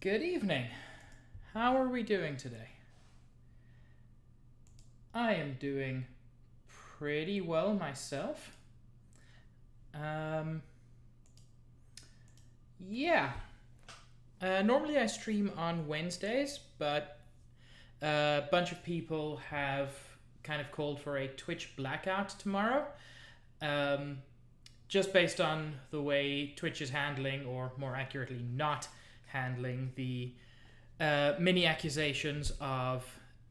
Good evening. How are we doing today? I am doing pretty well myself. Yeah. Normally I stream on Wednesdays, but a bunch of people have kind of called for a Twitch blackout tomorrow. Um, just based on the way Twitch is handling, or more accurately, not handling the many accusations of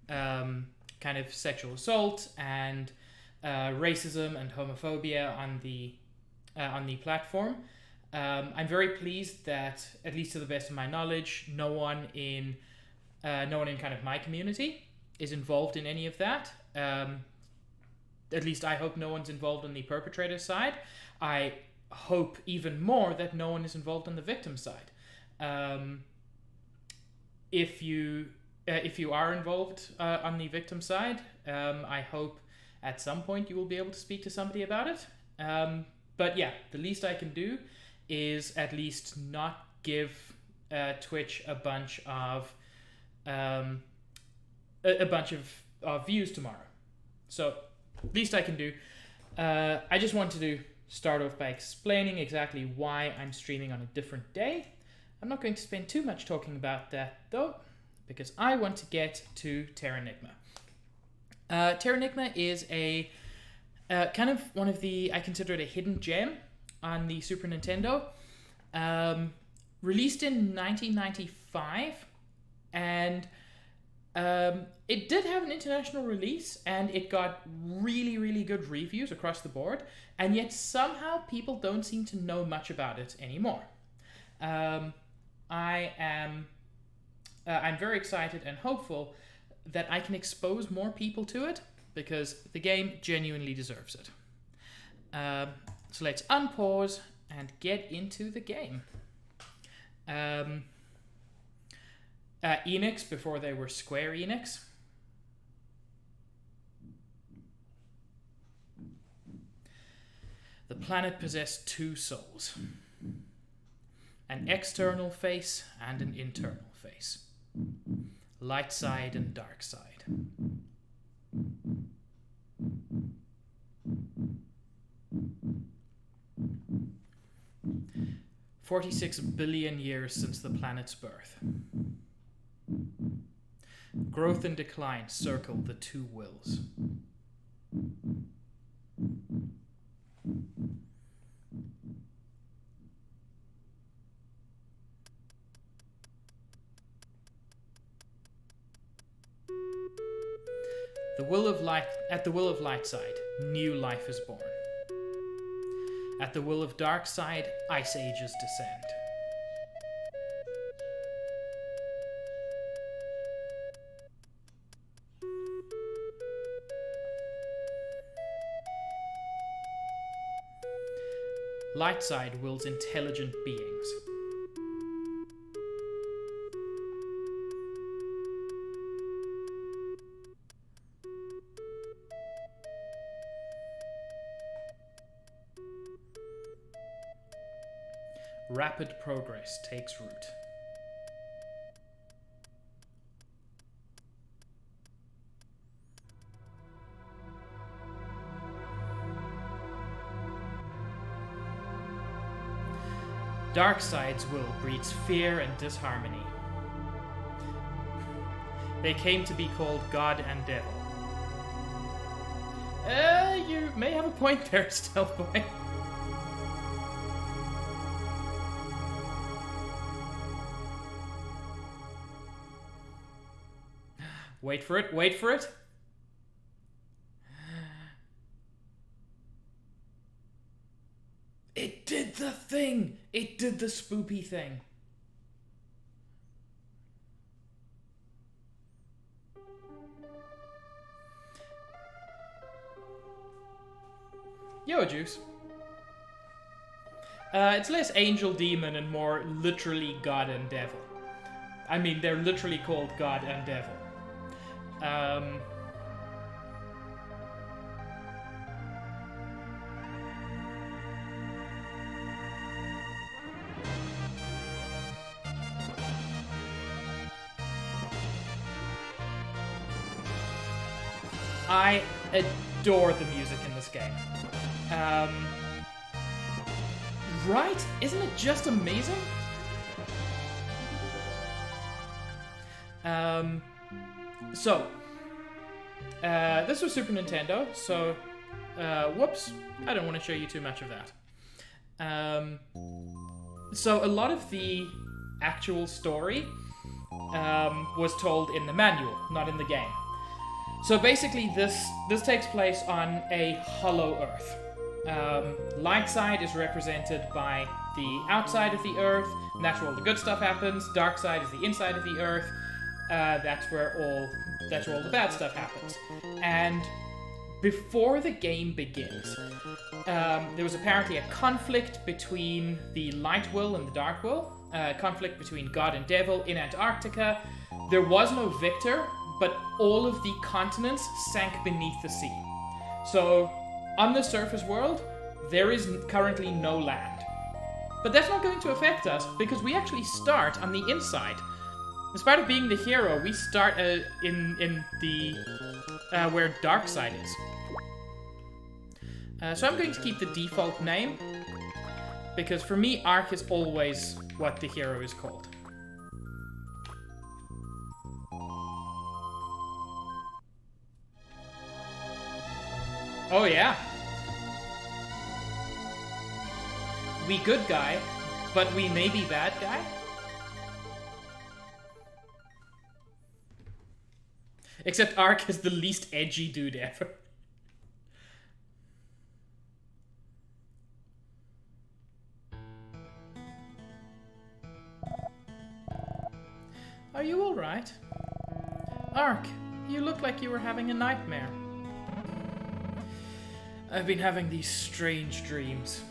kind of sexual assault and racism and homophobia on the platform. I'm very pleased that, at least to the best of my knowledge, no one in kind of my community is involved in any of that. At least I hope no one's involved on the perpetrator side. I hope even more that no one is involved on the victim side. If you are involved on the victim side, I hope at some point you will be able to speak to somebody about it. But yeah, the least I can do is at least not give Twitch a bunch of views tomorrow. So least I can do. I just wanted to start off by explaining exactly why I'm streaming on a different day. I'm not going to spend too much talking about that though, because I want to get to Terranigma. Terranigma is a kind of one of the, I consider it a hidden gem on the Super Nintendo. Released in 1995, and it did have an international release, and it got really, really good reviews across the board, and yet somehow people don't seem to know much about it anymore. I'm very excited and hopeful that I can expose more people to it, because the game genuinely deserves it. So let's unpause and get into the game. Enix, before they were Square Enix. The planet possessed two souls. An external face and an internal face. Light side and dark side. "46 billion years since the planet's birth. Growth and decline circle the two wills. At the will of light side, new life is born. At the will of dark side, ice ages descend. Light side wills intelligent beings. Rapid progress takes root. Dark side's will breeds fear and disharmony. They came to be called God and Devil. You may have a point there, Stealth Boy. Wait for it, wait for it. It did the thing! It did the spoopy thing. Yo, Juice. It's less angel demon and more literally God and Devil. I mean, they're literally called God and Devil. I adore the music in this game. Right? Isn't it just amazing? This was Super Nintendo, so, whoops, I don't want to show you too much of that. So a lot of the actual story was told in the manual, not in the game. So basically this takes place on a hollow Earth. Light side is represented by the outside of the Earth, and that's where all the good stuff happens. Dark side is the inside of the Earth. That's where all the bad stuff happens. And before the game begins, there was apparently a conflict between the light will and the dark will. A conflict between God and devil in Antarctica. There was no victor, but all of the continents sank beneath the sea. So, on the surface world, there is currently no land. But that's not going to affect us, because we actually start on the inside. As part of being the hero, we start in the where dark side is. So I'm going to keep the default name, because for me, Ark is always what the hero is called. Oh yeah. We good guy, but we may be bad guy? Except Ark is the least edgy dude ever. Are you alright? Ark, you look like you were having a nightmare. I've been having these strange dreams.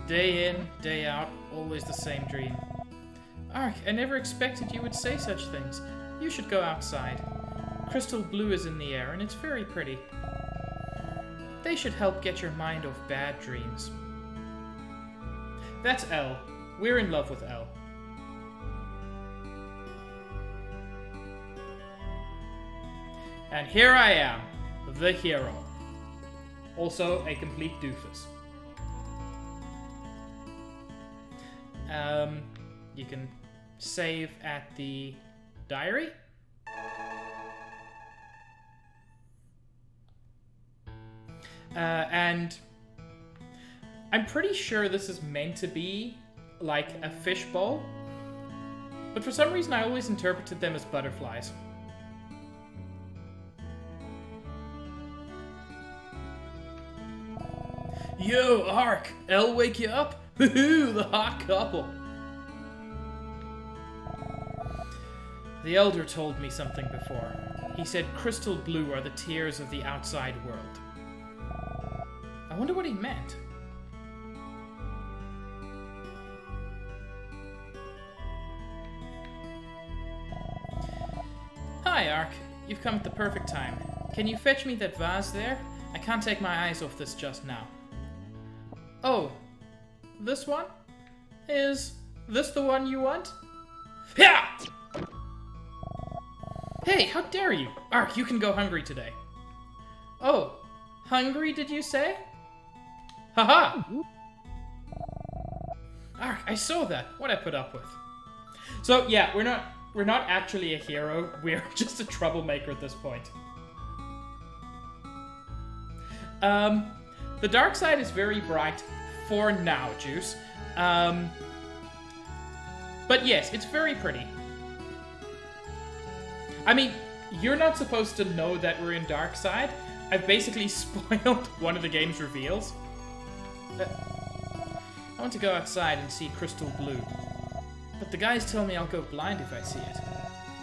Day in, day out, always the same dream. Ark, I never expected you would say such things. You should go outside. Crystal blue is in the air, and it's very pretty. They should help get your mind off bad dreams. That's Elle. We're in love with Elle. And here I am, the hero. Also a complete doofus. You can save at the diary. And I'm pretty sure this is meant to be like a fishbowl, but for some reason I always interpreted them as butterflies. Yo, Ark! Elle wake you up? Hoo-hoo, the hot couple! The Elder told me something before. He said crystal blue are the tears of the outside world. I wonder what he meant. Hi, Ark. You've come at the perfect time. Can you fetch me that vase there? I can't take my eyes off this just now. Oh, this one? Is this the one you want? Yeah! Hey, how dare you? Ark, you can go hungry today. Oh, hungry did you say? Haha! Ark, I saw that. What I put up with. So yeah, we're not actually a hero. We're just a troublemaker at this point. The dark side is very bright for now, Juice. But yes, it's very pretty. I mean, you're not supposed to know that we're in dark side. I've basically spoiled one of the game's reveals. I want to go outside and see crystal blue. But the guys tell me I'll go blind if I see it.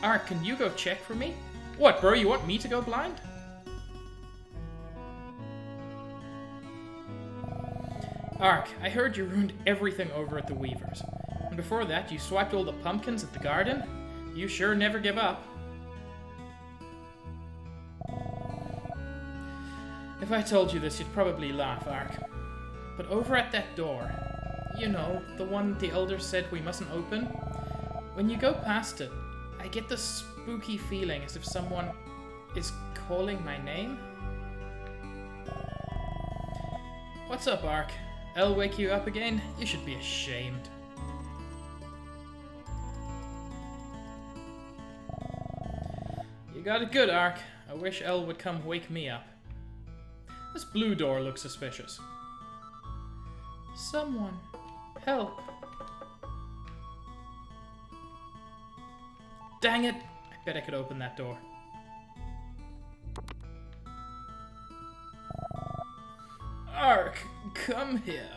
Ark, can you go check for me? What, bro, you want me to go blind? Ark, I heard you ruined everything over at the Weavers. And before that, you swiped all the pumpkins at the garden? You sure never give up. If I told you this, you'd probably laugh, Ark. But over at that door, you know, the one the Elder said we mustn't open, when you go past it, I get this spooky feeling as if someone is calling my name? What's up, Ark? Elle wake you up again? You should be ashamed. You got it good, Ark. I wish Elle would come wake me up. This blue door looks suspicious. Someone, help. Dang it! I bet I could open that door. Ark, come here.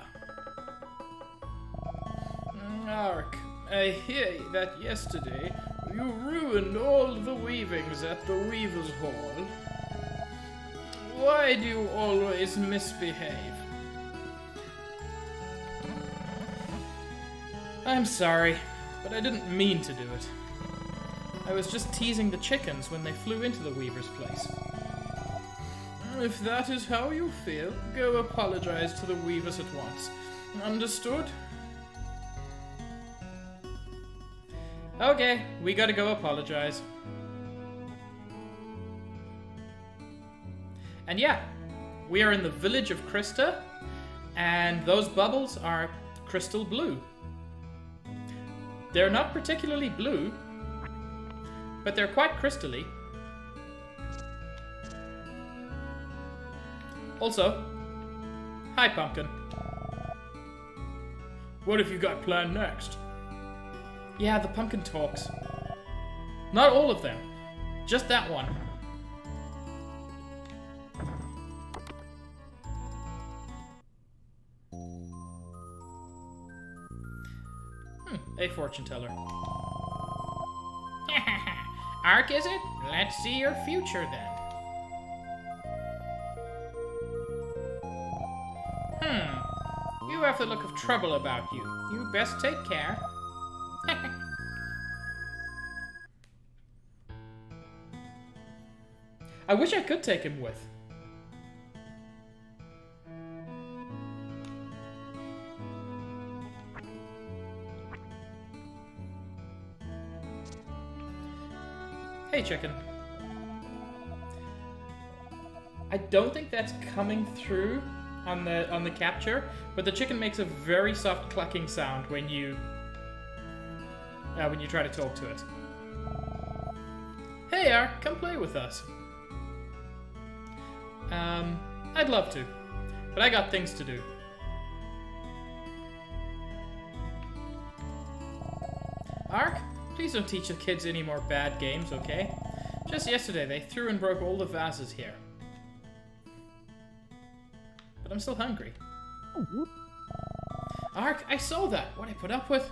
Ark, I hear that yesterday you ruined all the weavings at the Weaver's Hall. Why do you always misbehave? I'm sorry, but I didn't mean to do it. I was just teasing the chickens when they flew into the Weaver's place. If that is how you feel, go apologize to the Weavers at once. Understood? Okay, we gotta go apologize. And yeah, we are in the village of Krista, and those bubbles are crystal blue. They're not particularly blue, but they're quite crystally. Also, hi Pumpkin. What have you got planned next? Yeah, the pumpkin talks. Not all of them, just that one. A fortune teller. Ark, is it? Let's see your future then. You have the look of trouble about you. You best take care. I wish I could take him with. Hey, chicken. I don't think that's coming through on the capture, but the chicken makes a very soft clucking sound when you try to talk to it. Hey, Ark, come play with us. I'd love to, but I got things to do. Ark, please don't teach the kids any more bad games, okay? Just yesterday, they threw and broke all the vases here. But I'm still hungry. Ark, I saw that. What I put up with.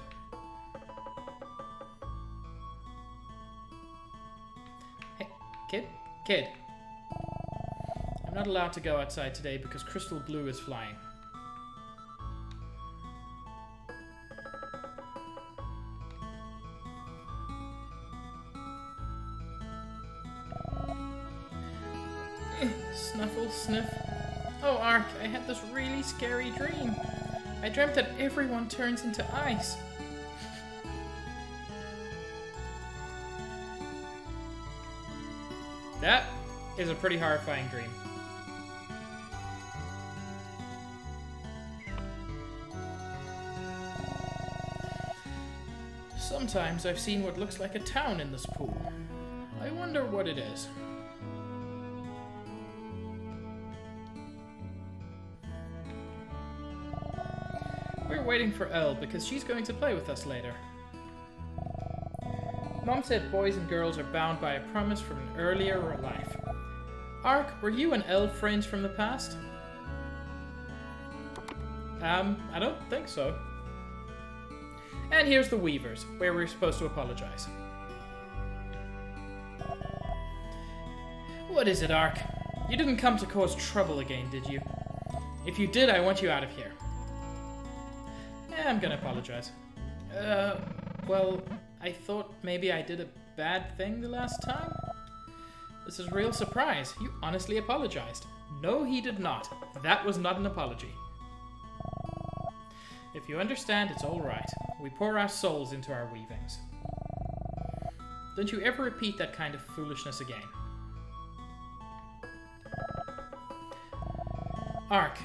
Hey, kid. I'm not allowed to go outside today because Crystal Blue is flying. Snuffle, sniff. Oh, Ark, I had this really scary dream. I dreamt that everyone turns into ice. That is a pretty horrifying dream. Sometimes I've seen what looks like a town in this pool. I wonder what it is. We're waiting for Elle because she's going to play with us later. Mom said boys and girls are bound by a promise from an earlier life. Ark, were you and Elle friends from the past? I don't think so. And here's the Weavers, where we're supposed to apologize. What is it, Ark? You didn't come to cause trouble again, did you? If you did, I want you out of here. Yeah, I'm gonna apologize. Well, I thought maybe I did a bad thing the last time? This is a real surprise. You honestly apologized. No, he did not. That was not an apology. If you understand, it's all right. We pour our souls into our weavings. Don't you ever repeat that kind of foolishness again. Ark,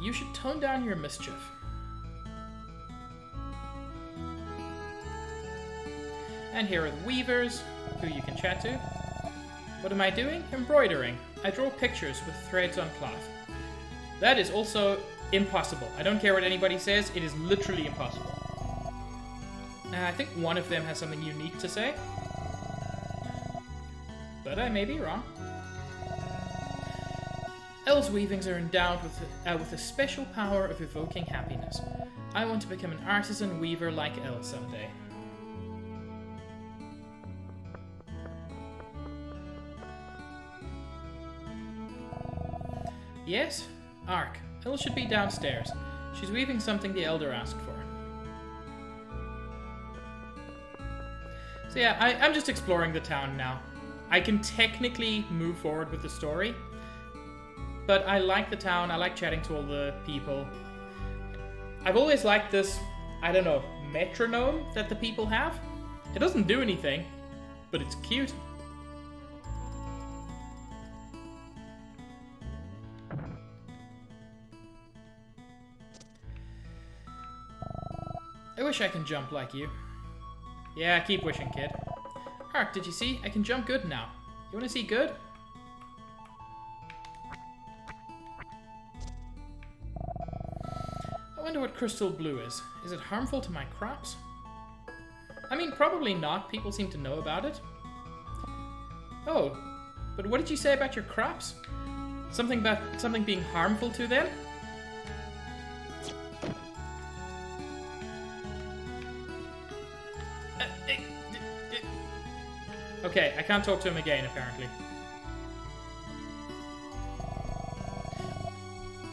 you should tone down your mischief. And here are the weavers, who you can chat to. What am I doing? Embroidering. I draw pictures with threads on cloth. That is also impossible. I don't care what anybody says, it is literally impossible. I think one of them has something unique to say. But I may be wrong. Elle's weavings are endowed with a special power of evoking happiness. I want to become an artisan weaver like Elle someday. Yes? Ark. Elle should be downstairs. She's weaving something the Elder asked for. So yeah, I'm just exploring the town now. I can technically move forward with the story, but I like the town, I like chatting to all the people. I've always liked this, I don't know, metronome that the people have. It doesn't do anything, but it's cute. I wish I can jump like you. Yeah, keep wishing, kid. Ark, did you see? I can jump good now. You want to see good? I wonder what crystal blue is. Is it harmful to my crops? I mean, probably not. People seem to know about it. Oh, but what did you say about your crops? Something being harmful to them? Okay, I can't talk to him again, apparently.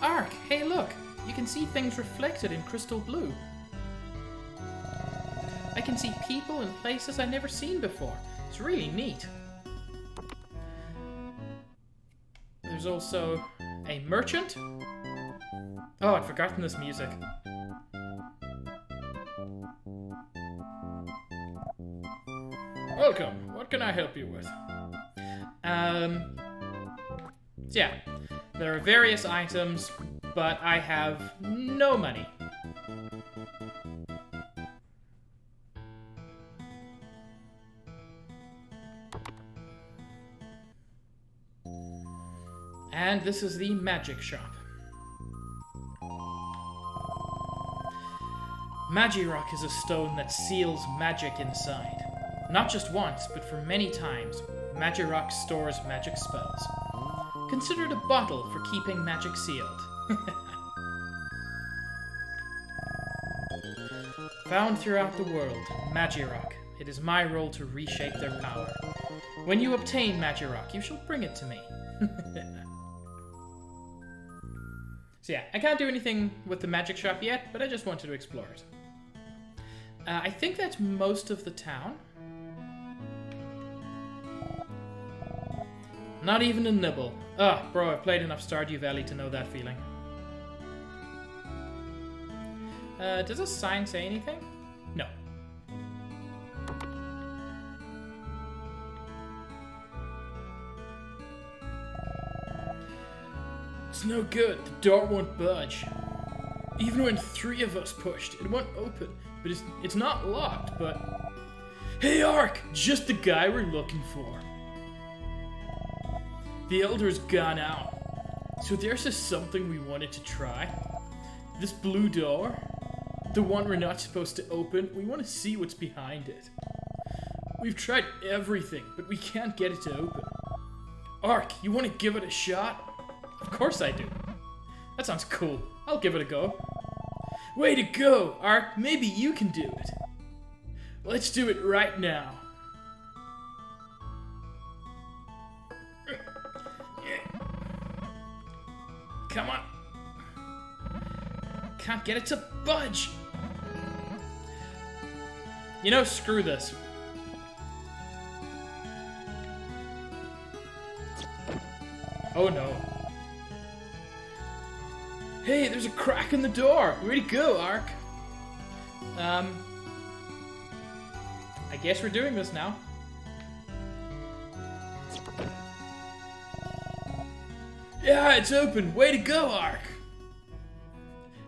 Ark, hey look! You can see things reflected in crystal blue. I can see people and places I've never seen before. It's really neat. There's also a merchant. Oh, I'd forgotten this music. Welcome. What can I help you with? Yeah. There are various items, but I have no money. And this is the magic shop. Magirock is a stone that seals magic inside. Not just once, but for many times, Magirock stores magic spells. Consider it a bottle for keeping magic sealed. Found throughout the world, Magirock. It is my role to reshape their power. When you obtain Magirock, you shall bring it to me. So yeah, I can't do anything with the magic shop yet, but I just wanted to explore it. I think that's most of the town. Not even a nibble. Ah, bro, I've played enough Stardew Valley to know that feeling. Does this sign say anything? No. It's no good. The door won't budge. Even when 3 of us pushed, it won't open. But it's not locked, but... Hey, Ark! Just the guy we're looking for. The Elder's gone out. So there's just something we wanted to try. This blue door, the one we're not supposed to open, we want to see what's behind it. We've tried everything, but we can't get it to open. Ark, you want to give it a shot? Of course I do. That sounds cool. I'll give it a go. Way to go, Ark. Maybe you can do it. Let's do it right now. Come on. Can't get it to budge. You know, screw this. Oh no. Hey, there's a crack in the door. Way to go, Ark. I guess we're doing this now. Yeah, it's open. Way to go, Ark.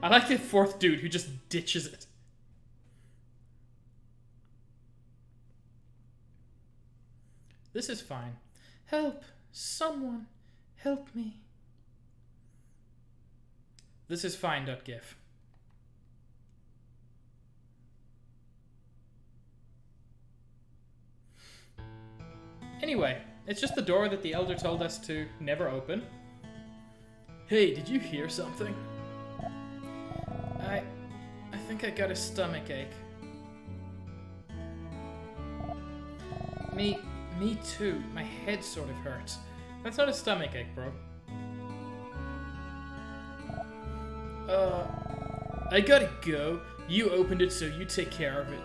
I like the fourth dude who just ditches it. This is fine. Help! Someone! Help me. This is fine.gif. Anyway, it's just the door that the elder told us to never open. Hey, did you hear something? I think I got a stomach ache. Me too. My head sort of hurts. That's not a stomach ache, bro. I gotta go. You opened it, so you take care of it.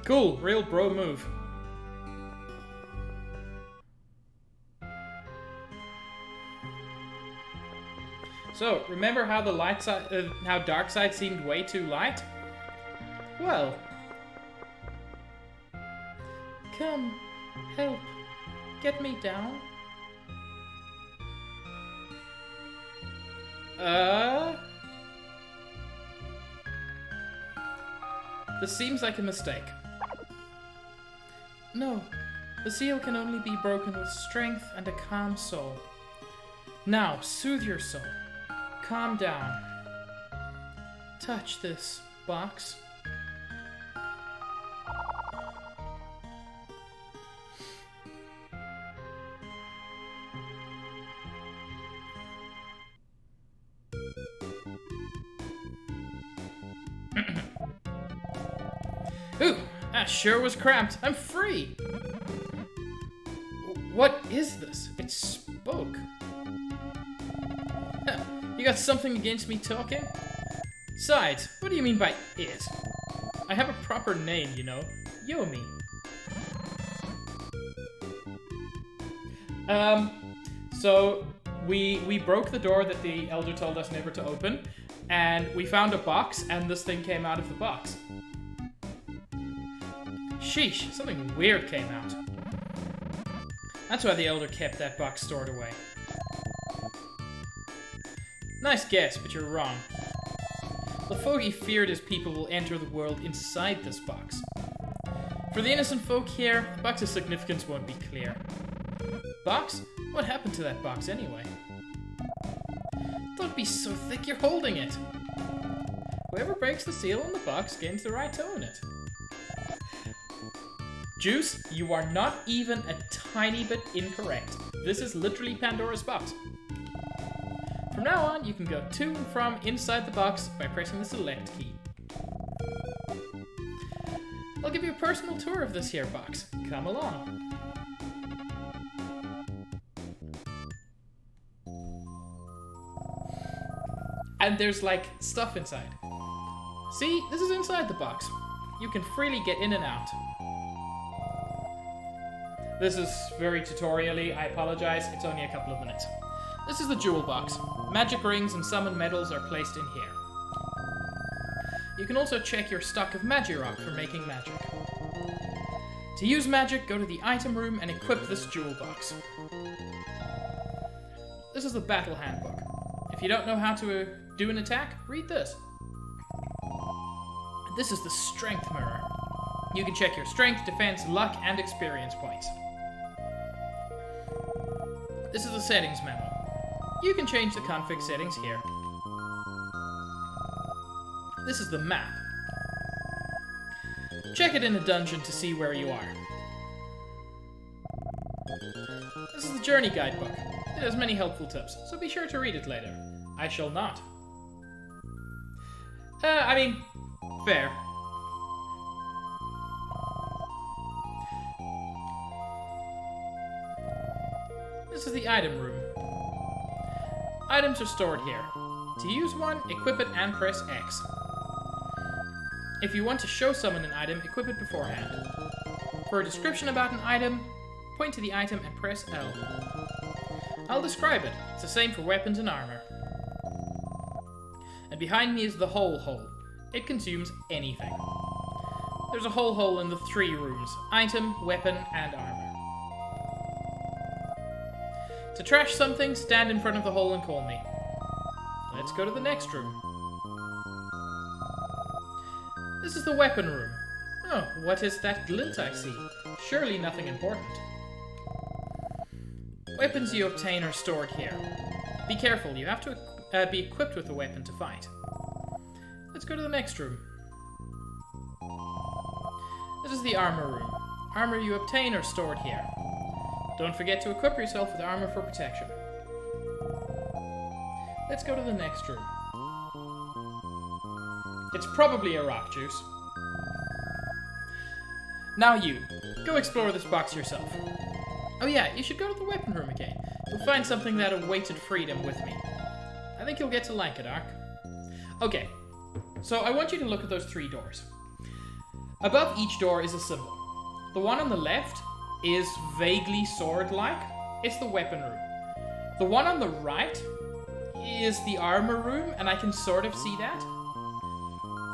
Cool, real bro move. So, remember how the light side, how dark side seemed way too light? Well, come, help, get me down. This seems like a mistake. No, the seal can only be broken with strength and a calm soul. Now, soothe your soul. Calm down. Touch this box. Ooh, that sure was cramped. I'm free. What is this? It spoke. Huh. You got something against me talking? Besides, what do you mean by it? I have a proper name, you know. Yomi. So we broke the door that the elder told us never to open, and we found a box, and this thing came out of the box. Sheesh, something weird came out. That's why the elder kept that box stored away. Nice guess, but you're wrong. The fogey feared his people will enter the world inside this box. For the innocent folk here, the box's significance won't be clear. Box? What happened to that box anyway? Don't be so thick you're holding it. Whoever breaks the seal on the box gains the right to own it. Juice, you are not even a tiny bit incorrect. This is literally Pandora's box. From now on, you can go to and from inside the box by pressing the select key. I'll give you a personal tour of this here box. Come along. And there's like stuff inside. See, this is inside the box. You can freely get in and out. This is very tutorial-y, I apologize, it's only a couple of minutes. This is the jewel box. Magic rings and summon medals are placed in here. You can also check your stock of Magirock for making magic. To use magic, go to the item room and equip this jewel box. This is the battle handbook. If you don't know how to do an attack, read this. This is the strength mirror. You can check your strength, defense, luck, and experience points. This is the settings memo. You can change the config settings here. This is the map. Check it in a dungeon to see where you are. This is the journey guidebook. It has many helpful tips, so be sure to read it later. I shall not. Fair. This is the item room. Items are stored here. To use one, equip it and press X. If you want to show someone an item, equip it beforehand. For a description about an item, point to the item and press L. I'll describe it. It's the same for weapons and armor. And behind me is the whole hole. It consumes anything. There's a whole hole in the 3 rooms: item, weapon, and armor. To trash something, stand in front of the hole and call me. Let's go to the next room. This is the weapon room. Oh, what is that glint I see? Surely nothing important. Weapons you obtain are stored here. Be careful, you have to be equipped with a weapon to fight. Let's go to the next room. This is the armor room. Armor you obtain are stored here. Don't forget to equip yourself with armor for protection. Let's go to the next room. It's probably a rock juice. Now you, go explore this box yourself. Oh yeah, you should go to the weapon room again. You'll find something that awaited freedom with me. I think you'll get to like it, Ark. Okay, so I want you to look at those 3 doors. Above each door is a symbol. The one on the left is vaguely sword-like. It's the weapon room. The one on the right is the armor room, and I can sort of see that.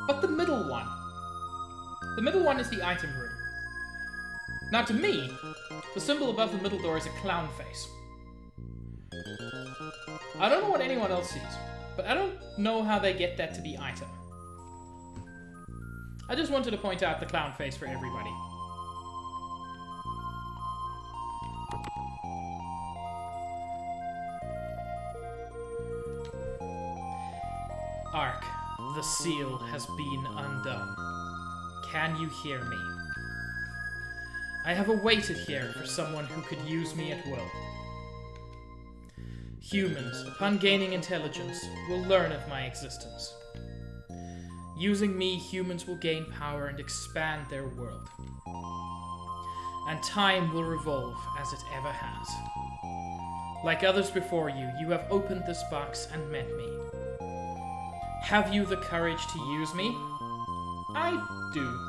But the middle one is the item room. Now to me, the symbol above the middle door is a clown face. I don't know what anyone else sees, but I don't know how they get that to be item. I just wanted to point out the clown face for everybody. Ark, the seal has been undone. Can you hear me? I have awaited here for someone who could use me at will. Humans, upon gaining intelligence, will learn of my existence. Using me, humans will gain power and expand their world. And time will revolve as it ever has. Like others before you, you have opened this box and met me. Have you the courage to use me? I do.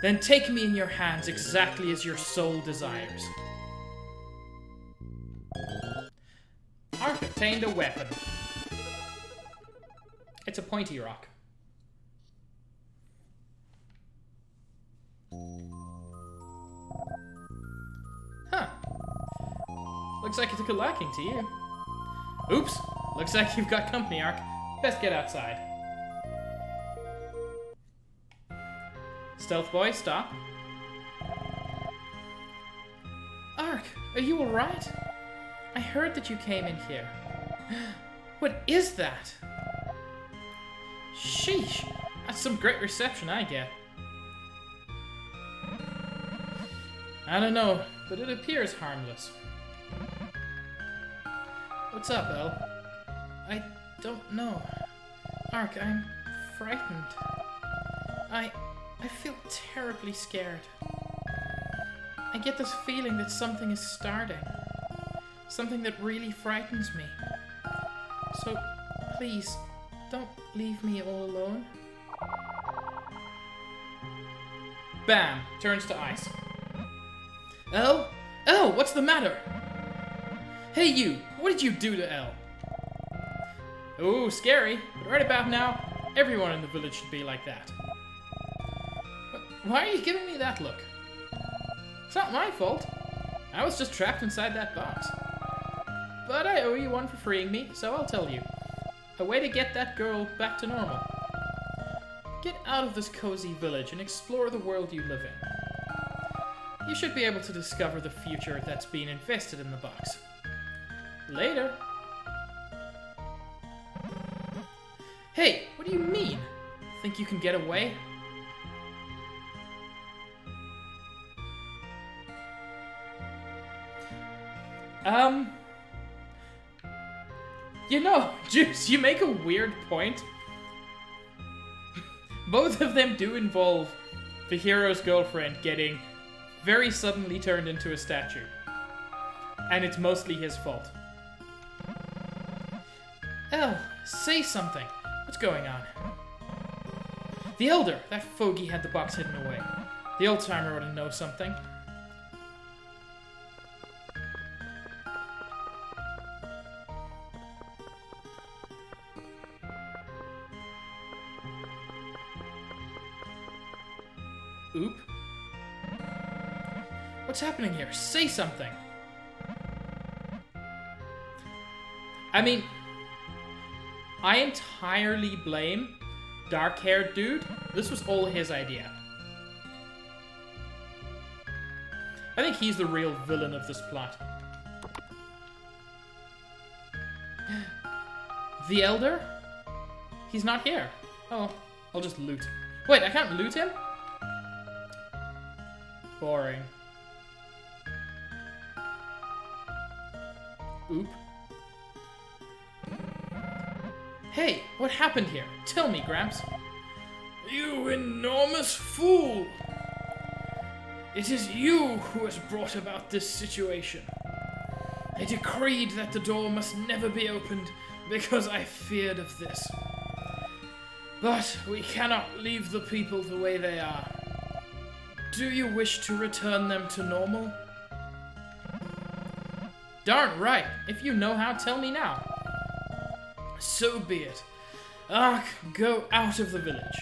Then take me in your hands exactly as your soul desires. Ark obtained a weapon. It's a pointy rock. Huh. Looks like it took a liking to you. Oops. Looks like you've got company, Ark. Best get outside. Stealth boy, stop. Ark, are you alright? I heard that you came in here. What is that? Sheesh, that's some great reception I get. I don't know, but it appears harmless. What's up, Elle? I don't know. Ark, I'm frightened. I feel terribly scared. I get this feeling that something is starting. Something that really frightens me. So, please, don't leave me all alone. Bam! Turns to ice. Elle? Elle, what's the matter? Hey you, what did you do to Elle? Ooh, scary, but right about now, everyone in the village should be like that. Why are you giving me that look? It's not my fault. I was just trapped inside that box. But I owe you one for freeing me, so I'll tell you. A way to get that girl back to normal. Get out of this cozy village and explore the world you live in. You should be able to discover the future that's been invested in the box. Later. Hey, what do you mean? Think you can get away? You know, Juice, you make a weird point. Both of them do involve the hero's girlfriend getting very suddenly turned into a statue. And it's mostly his fault. Elle, say something. What's going on? The Elder! That fogey had the box hidden away. The old-timer ought to know something. Oop. What's happening here? Say something! I mean, I entirely blame dark-haired dude. This was all his idea. I think he's the real villain of this plot. The Elder? He's not here. Oh, I'll just loot. Wait, I can't loot him? Boring. Oop. Hey, what happened here? Tell me, Gramps. You enormous fool! It is you who has brought about this situation. I decreed that the door must never be opened because I feared of this. But we cannot leave the people the way they are. Do you wish to return them to normal? Darn right. If you know how, tell me now. So be it. Ark, go out of the village.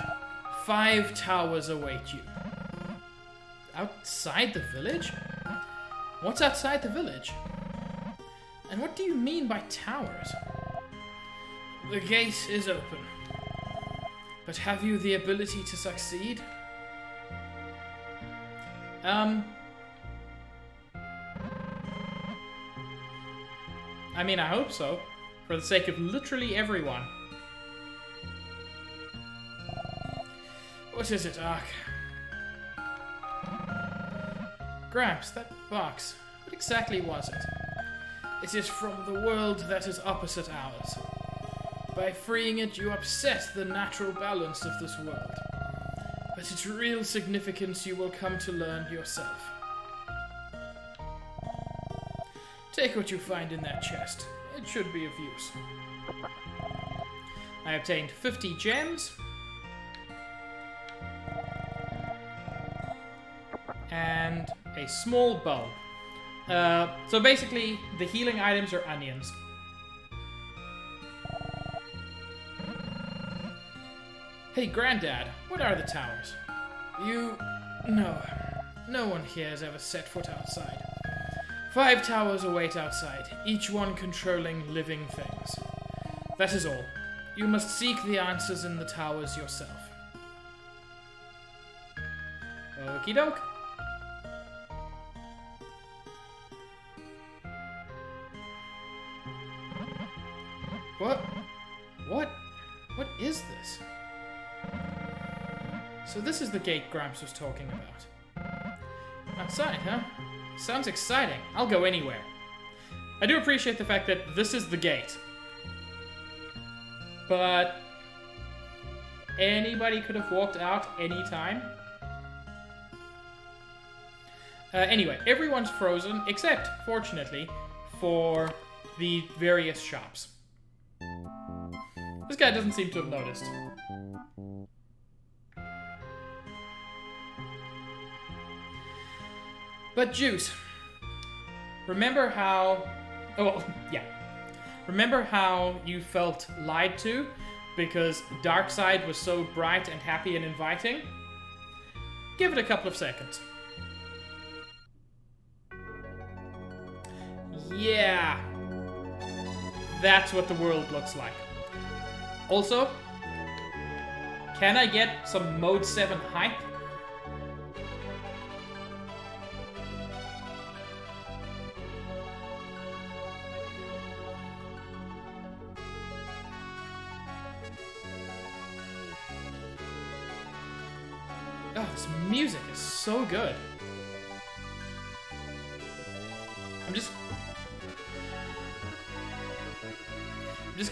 5 towers await you. Outside the village? What's outside the village? And what do you mean by towers? The gate is open. But have you the ability to succeed? I mean, I hope so. For the sake of literally everyone. What is it, Ark? Gramps, that box. What exactly was it? It is from the world that is opposite ours. By freeing it, you upset the natural balance of this world. But its real significance you will come to learn yourself. Take what you find in that chest. It should be of use. I obtained 50 gems. And a small bulb. So basically, the healing items are onions. Hey, Granddad, what are the towers? No one here has ever set foot outside. 5 towers await outside, each one controlling living things. That is all. You must seek the answers in the towers yourself. Okie doke. What is this? So this is the gate Gramps was talking about. Outside, huh? Sounds exciting. I'll go anywhere. I do appreciate the fact that this is the gate. But anybody could have walked out anytime. Anyway, everyone's frozen, except, fortunately, for the various shops. This guy doesn't seem to have noticed. But Juice, remember how... Oh, yeah. Remember how you felt lied to because Darkside was so bright and happy and inviting? Give it a couple of seconds. Yeah. That's what the world looks like. Also, can I get some Mode 7 hype? Oh, this music is so good. I'm just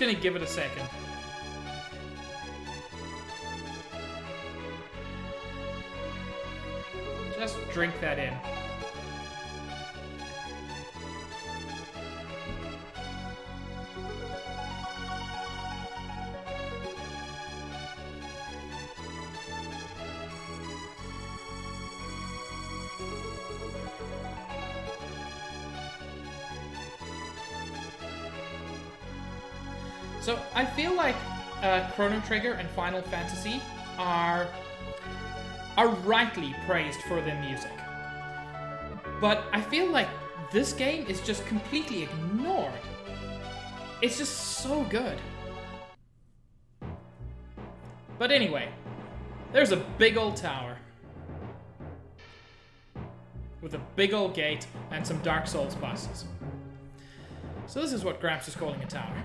gonna give it a second. Just drink that in. So I feel like Chrono Trigger and Final Fantasy are rightly praised for their music. But I feel like this game is just completely ignored. It's just so good. But anyway, there's a big old tower. With a big old gate and some Dark Souls bosses. So this is what Gramps is calling a tower.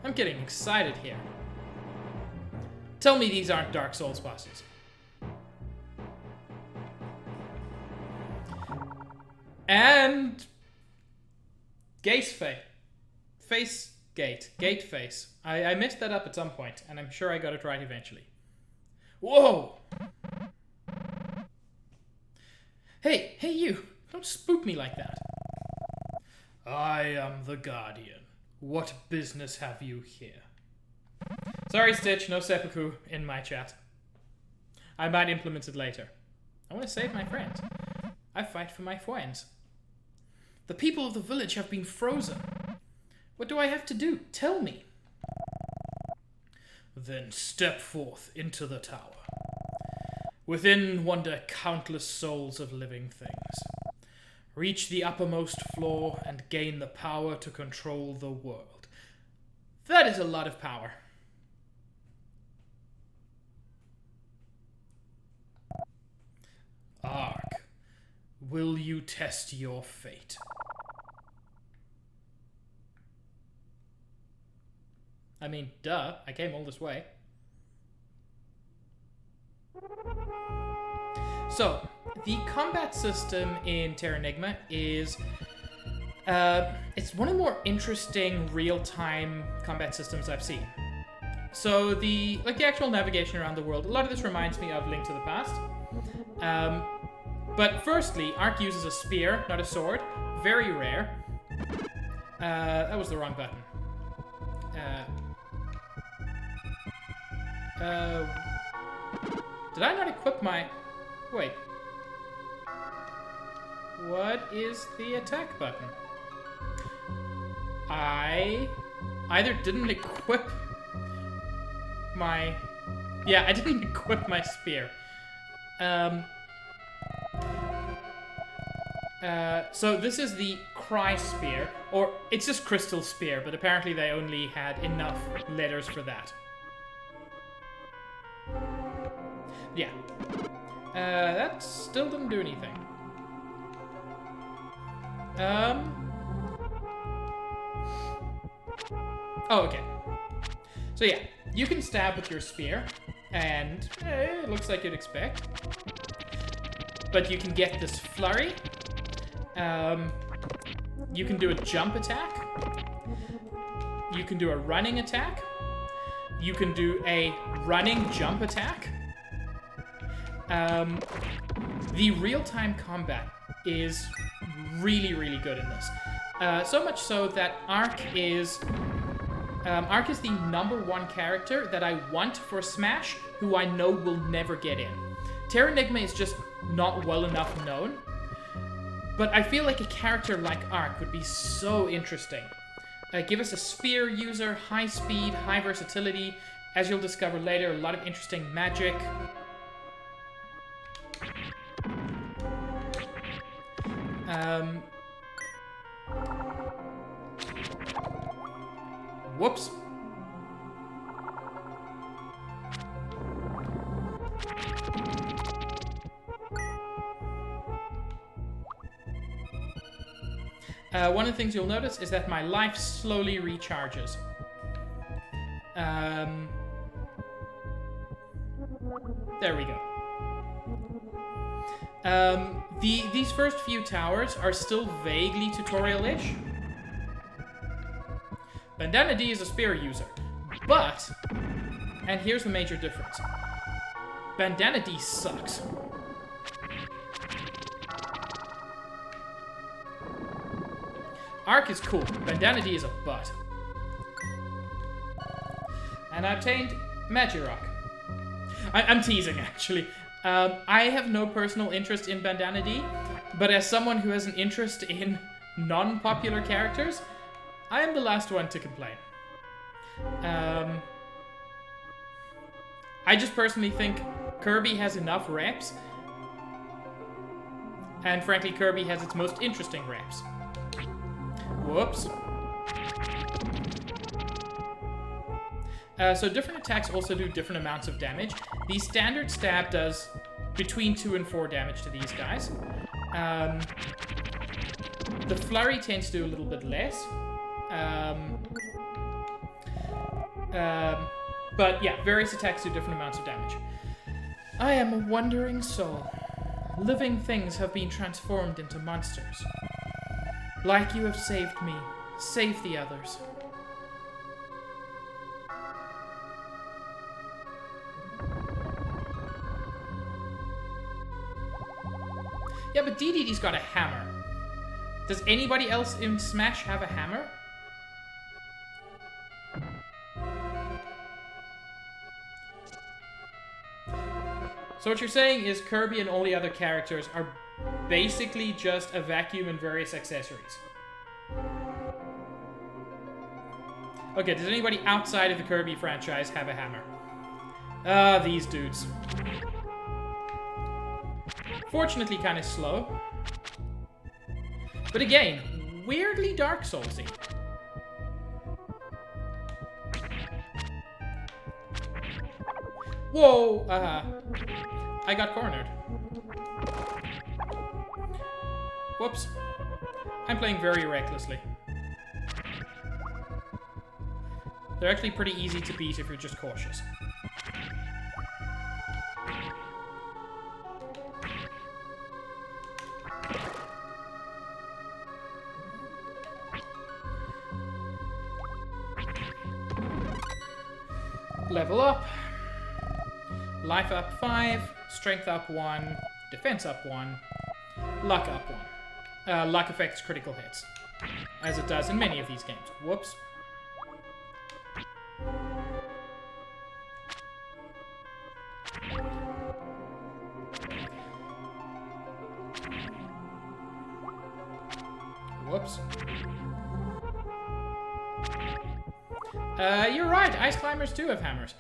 I'm getting excited here. Tell me these aren't Dark Souls bosses. And... Gate face gate. Gate face. I messed that up at some point, and I'm sure I got it right eventually. Whoa! Hey you! Don't spook me like that. I am the Guardian. What business have you here? Sorry, Stitch, no seppuku in my chat. I might implement it later. I want to save my friends. I fight for my friends. The people of the village have been frozen. What do I have to do? Tell me. Then step forth into the tower. Within wander countless souls of living things. Reach the uppermost floor and gain the power to control the world. That is a lot of power. Ark, will you test your fate? I mean, duh, I came all this way. So, the combat system in Terranigma is... it's one of the more interesting real-time combat systems I've seen. So, the actual navigation around the world, a lot of this reminds me of Link to the Past. But firstly, Ark uses a spear, not a sword. Very rare. That was the wrong button. Did I not equip my... Wait. What is the attack button? I either didn't equip my... Yeah, I didn't equip my spear. So this is the Cry Spear, or it's just Crystal Spear, but apparently they only had enough letters for that. Yeah. That still didn't do anything. Oh, okay. So yeah, you can stab with your spear, and it looks like you'd expect. But you can get this flurry. You can do a jump attack. You can do a running attack. You can do a running jump attack. The real-time combat is really, really good in this. So much so that Ark is the #1 character that I want for Smash, who I know will never get in. Terranigma is just not well enough known. But I feel like a character like Ark would be so interesting. Give us a spear user, high speed, high versatility. As you'll discover later, a lot of interesting magic. Whoops. One of the things you'll notice is that my life slowly recharges. There we go. These first few towers are still vaguely tutorial-ish. Bandana D is a spear user, but, and here's the major difference, Bandana D sucks. Ark is cool, Bandana D is a butt. And I obtained Magirock. I'm teasing, actually. I have no personal interest in Bandana D, but as someone who has an interest in non-popular characters, I am the last one to complain. I just personally think Kirby has enough reps, and frankly, Kirby has its most interesting reps. Whoops. So different attacks also do different amounts of damage. The standard stab does between 2 and 4 damage to these guys. The flurry tends to do a little bit less. But yeah, various attacks do different amounts of damage. I am a wandering soul. Living things have been transformed into monsters. Like you have saved me, save the others. Yeah, but DDD's got a hammer. Does anybody else in Smash have a hammer? So what you're saying is Kirby and all the other characters are basically just a vacuum and various accessories. Okay, does anybody outside of the Kirby franchise have a hammer? These dudes. Fortunately, kind of slow. But again, weirdly Dark Soulsy. Whoa! I got cornered. Whoops. I'm playing very recklessly. They're actually pretty easy to beat if you're just cautious. Level up. Life up 5, strength up 1, defense up 1, luck up 1. Luck affects critical hits, as it does in many of these games. Whoops. Whoops. You're right, Ice Climbers do have hammers.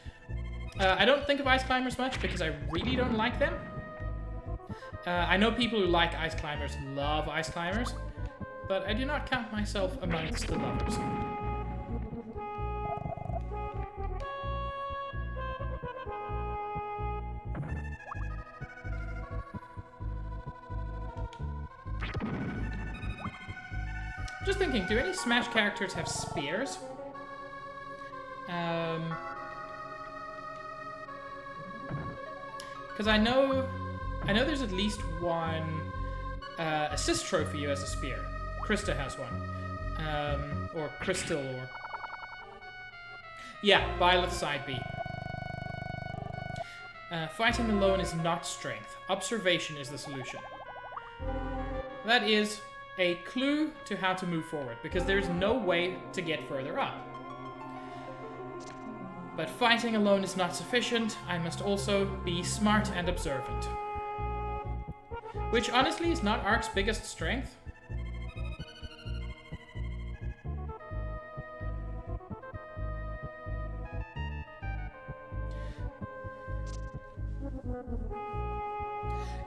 I don't think of Ice Climbers much because I really don't like them. I know people who like Ice Climbers love Ice Climbers, but I do not count myself amongst the lovers. Just thinking, do any Smash characters have spears? Because I know there's at least one assist trophy who has a spear. Krista has one. Or Crystal, or... Yeah, Byleth side B. Fighting alone is not strength. Observation is the solution. That is a clue to how to move forward, because there's no way to get further up. But fighting alone is not sufficient. I must also be smart and observant. Which honestly is not Ark's biggest strength.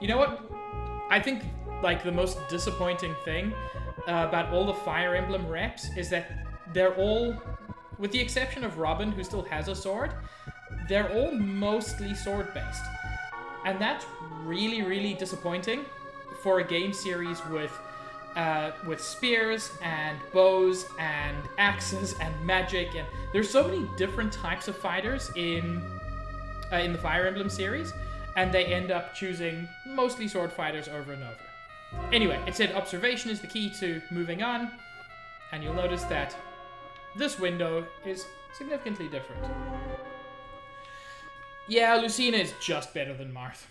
You know what? I think like the most disappointing thing about all the Fire Emblem reps is that they're all, with the exception of Robin, who still has a sword, they're all mostly sword-based. And that's really, really disappointing for a game series with spears and bows and axes and magic. And there's so many different types of fighters in the Fire Emblem series, and they end up choosing mostly sword fighters over and over. Anyway, it said observation is the key to moving on, and you'll notice that this window is significantly different. Yeah, Lucina is just better than Marth.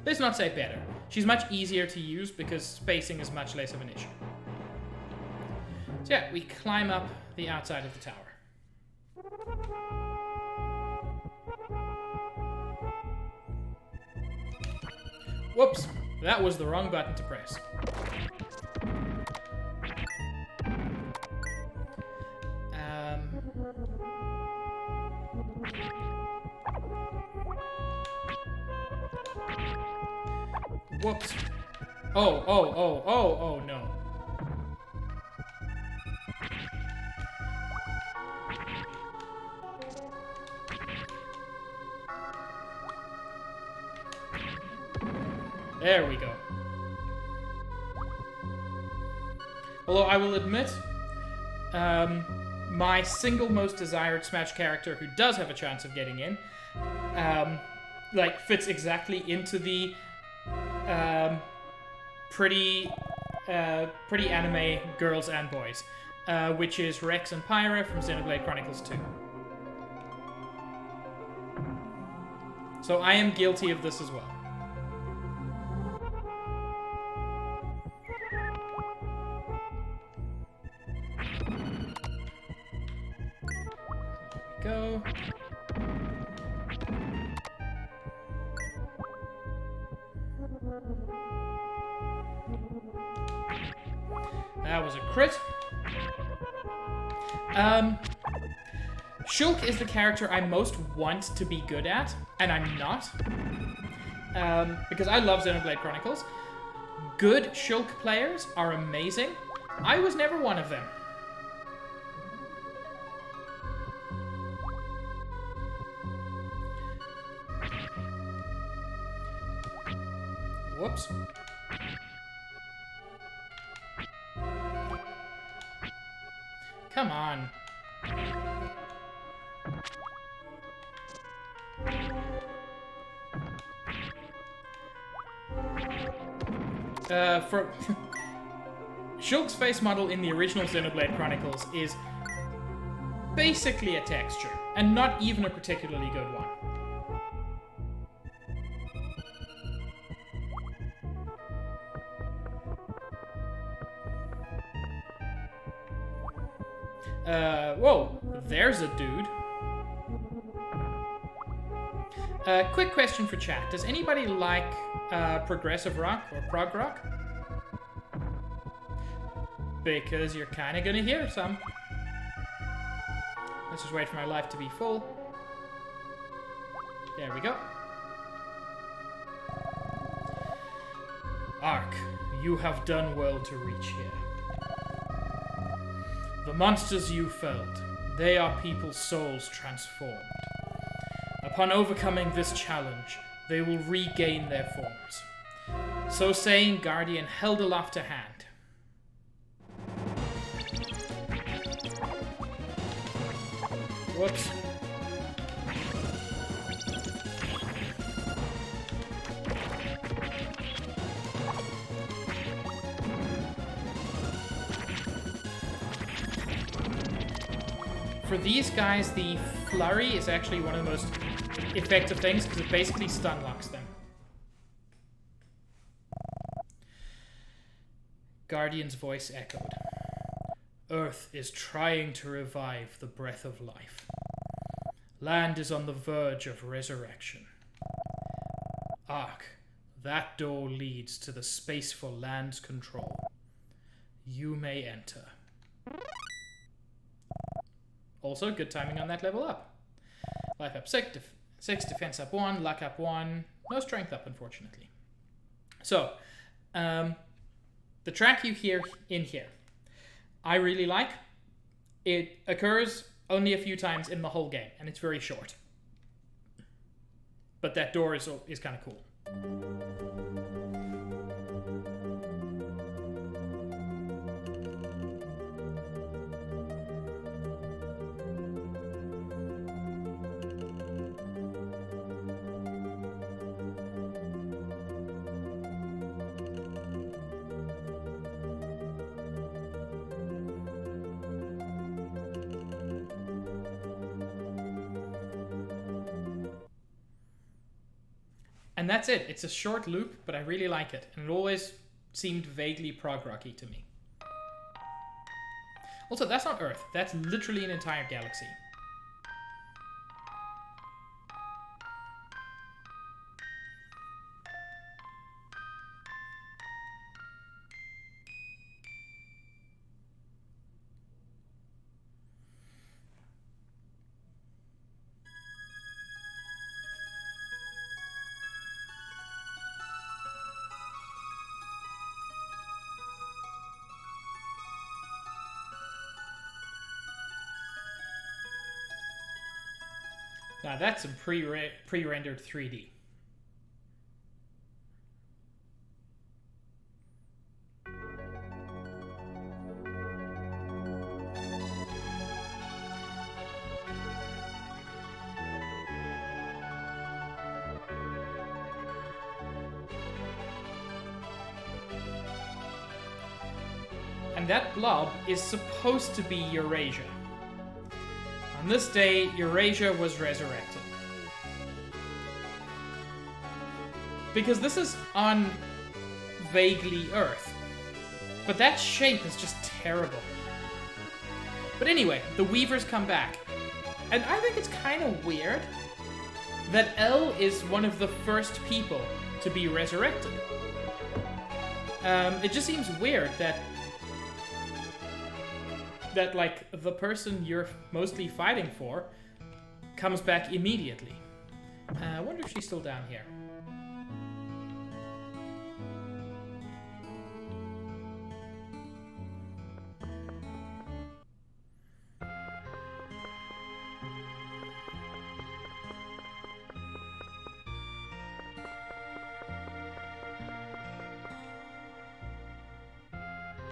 Let's not say better. She's much easier to use because spacing is much less of an issue. So yeah, we climb up the outside of the tower. Whoops, that was the wrong button to press. Whoops. Oh no. There we go. Although I will admit, my single most desired Smash character who does have a chance of getting in, like, fits exactly into the pretty anime girls and boys, which is Rex and Pyra from Xenoblade Chronicles 2. So I am guilty of this as well. There we go. That was a crit. Shulk is the character I most want to be good at, and I'm not. Because I love Xenoblade Chronicles. Good Shulk players are amazing. I was never one of them. Whoops. Come on. For Shulk's face model in the original Xenoblade Chronicles is basically a texture, and not even a particularly good one. Whoa, there's a dude. Quick question for chat. Does anybody like progressive rock or prog rock? Because you're kind of gonna hear some. Let's just wait for my life to be full. There we go. Ark, you have done well to reach here. The monsters you felled, they are people's souls transformed. Upon overcoming this challenge, they will regain their forms. So saying, Guardian held aloft a hand. Whoops. For these guys, the flurry is actually one of the most effective things because it basically stun locks them. Guardian's voice echoed. Earth is trying to revive the breath of life. Land is on the verge of resurrection. Ark, that door leads to the space for land's control. You may enter. Also, good timing on that level up. Life up 6, defense up 1, luck up 1. No strength up, unfortunately. So, the track you hear in here, I really like. It occurs only a few times in the whole game, and it's very short. But that door is kind of cool. And that's it. It's a short loop, but I really like it. And it always seemed vaguely prog rocky to me. Also, that's not Earth. That's literally an entire galaxy. Now that's some pre-rendered 3D. that blob is supposed to be Eurasia. On this day, Eurasia was resurrected. Because this is on vaguely Earth. But that shape is just terrible. But anyway, the Weavers come back. And I think it's kind of weird that El is one of the first people to be resurrected. It just seems weird that like the person you're mostly fighting for comes back immediately. I wonder if she's still down here.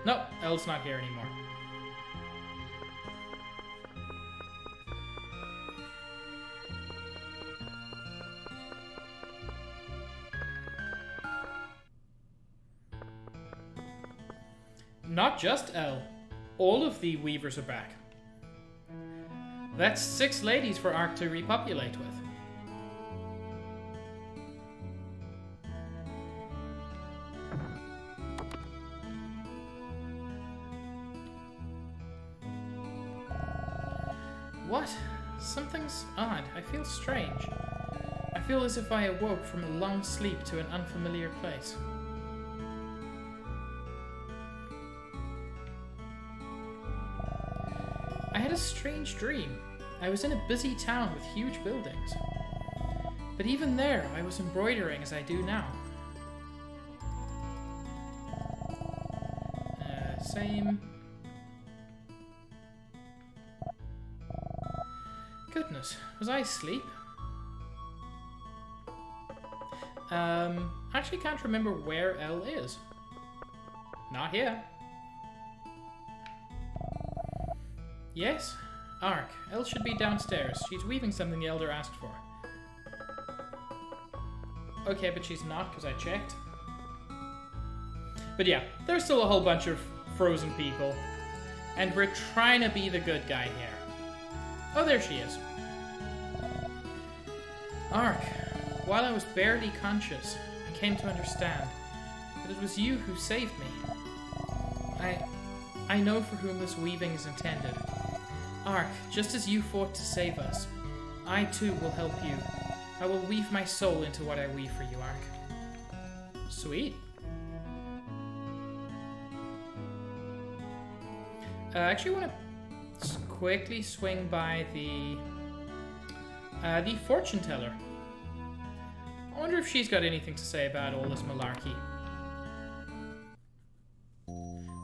No, Elle's not here anymore. Not just Elle. All of the Weavers are back. That's 6 ladies for Ark to repopulate with. What? Something's odd. I feel strange. I feel as if I awoke from a long sleep to an unfamiliar place. I had a strange dream. I was in a busy town with huge buildings. But even there, I was embroidering as I do now. Same. Goodness, was I asleep? Actually can't remember where Elle is. Not here. Yes? Ark, Elle should be downstairs. She's weaving something the Elder asked for. Okay, but she's not, because I checked. But yeah, there's still a whole bunch of frozen people. And we're trying to be the good guy here. Oh, there she is. Ark, while I was barely conscious, I came to understand that it was you who saved me. I know for whom this weaving is intended. Ark, just as you fought to save us, I too will help you. I will weave my soul into what I weave for you, Ark. Sweet. I actually want to quickly swing by the fortune teller. I wonder if she's got anything to say about all this malarkey.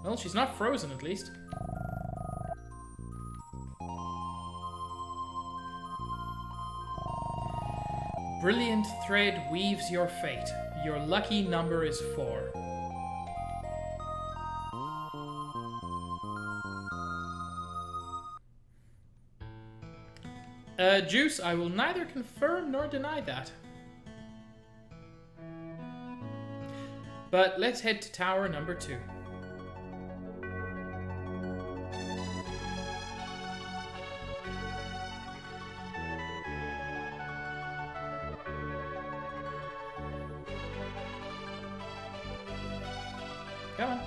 Well, she's not frozen, at least. Brilliant thread weaves your fate. Your lucky number is 4. Juice, I will neither confirm nor deny that. But let's head to tower number 2. Come on.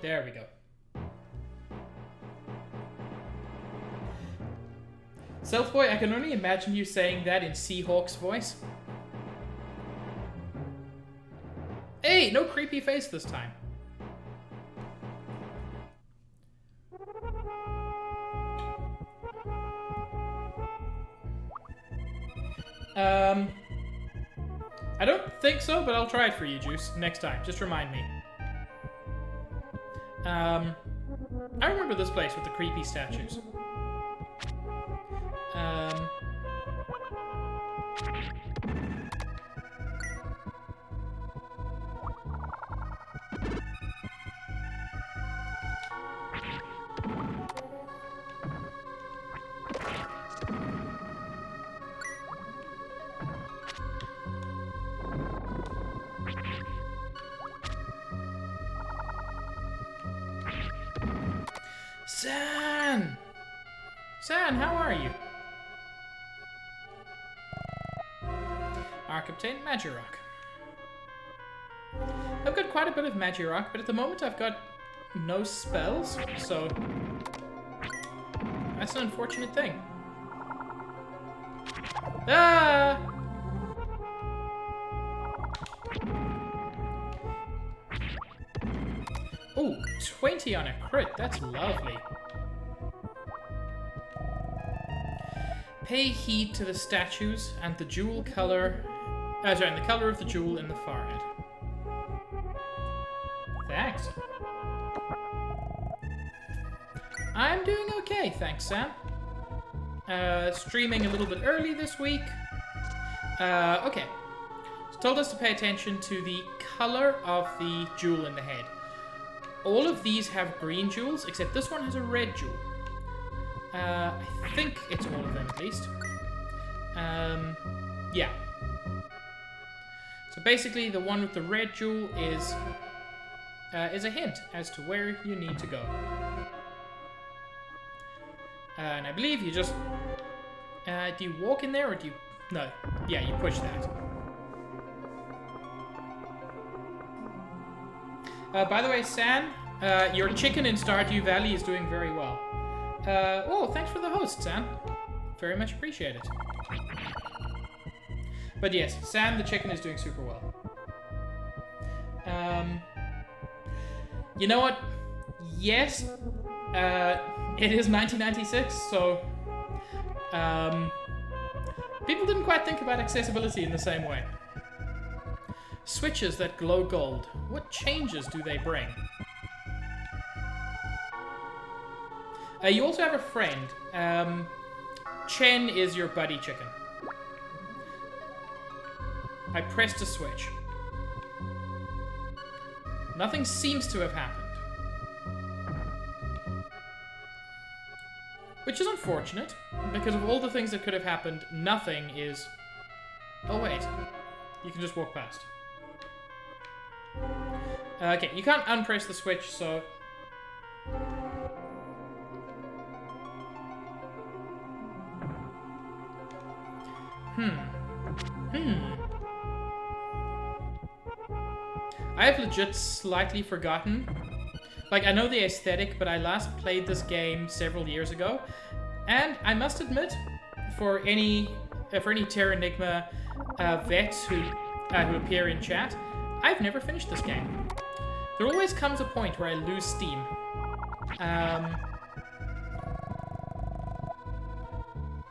There we go. Selfboy, I can only imagine you saying that in Seahawk's voice. Hey, no creepy face this time. I don't think so, but I'll try it for you, Juice, next time. Just remind me. I remember this place with the creepy statues. San! San, how are you? Arc obtained Magirock. I've got quite a bit of Magirock, but at the moment I've got no spells, so that's an unfortunate thing. Ah! Ooh, 20 on a crit. That's lovely. Pay heed to the statues and the jewel color... and the color of the jewel in the forehead. Thanks. I'm doing okay, thanks, Sam. Streaming a little bit early this week. Okay. It's told us to pay attention to the color of the jewel in the head. All of these have green jewels, except this one has a red jewel. I think it's all of them, at least. Yeah. So basically, the one with the red jewel is a hint as to where you need to go. And I believe you just... do you walk in there, or do you... No. Yeah, you push that. By the way, San, your chicken in Stardew Valley is doing very well. Oh, thanks for the host, San. Very much appreciated. But yes, Sam the chicken is doing super well. You know what? Yes, it is 1996, so people didn't quite think about accessibility in the same way. Switches that glow gold. What changes do they bring? You also have a friend. Chen is your buddy chicken. I pressed a switch. Nothing seems to have happened. Which is unfortunate, because of all the things that could have happened, nothing is... Oh wait, you can just walk past. Okay, you can't unpress the switch, so... I have legit slightly forgotten. Like, I know the aesthetic, but I last played this game several years ago. And I must admit, for any Terranigma vets who appear in chat, I've never finished this game. There always comes a point where I lose steam.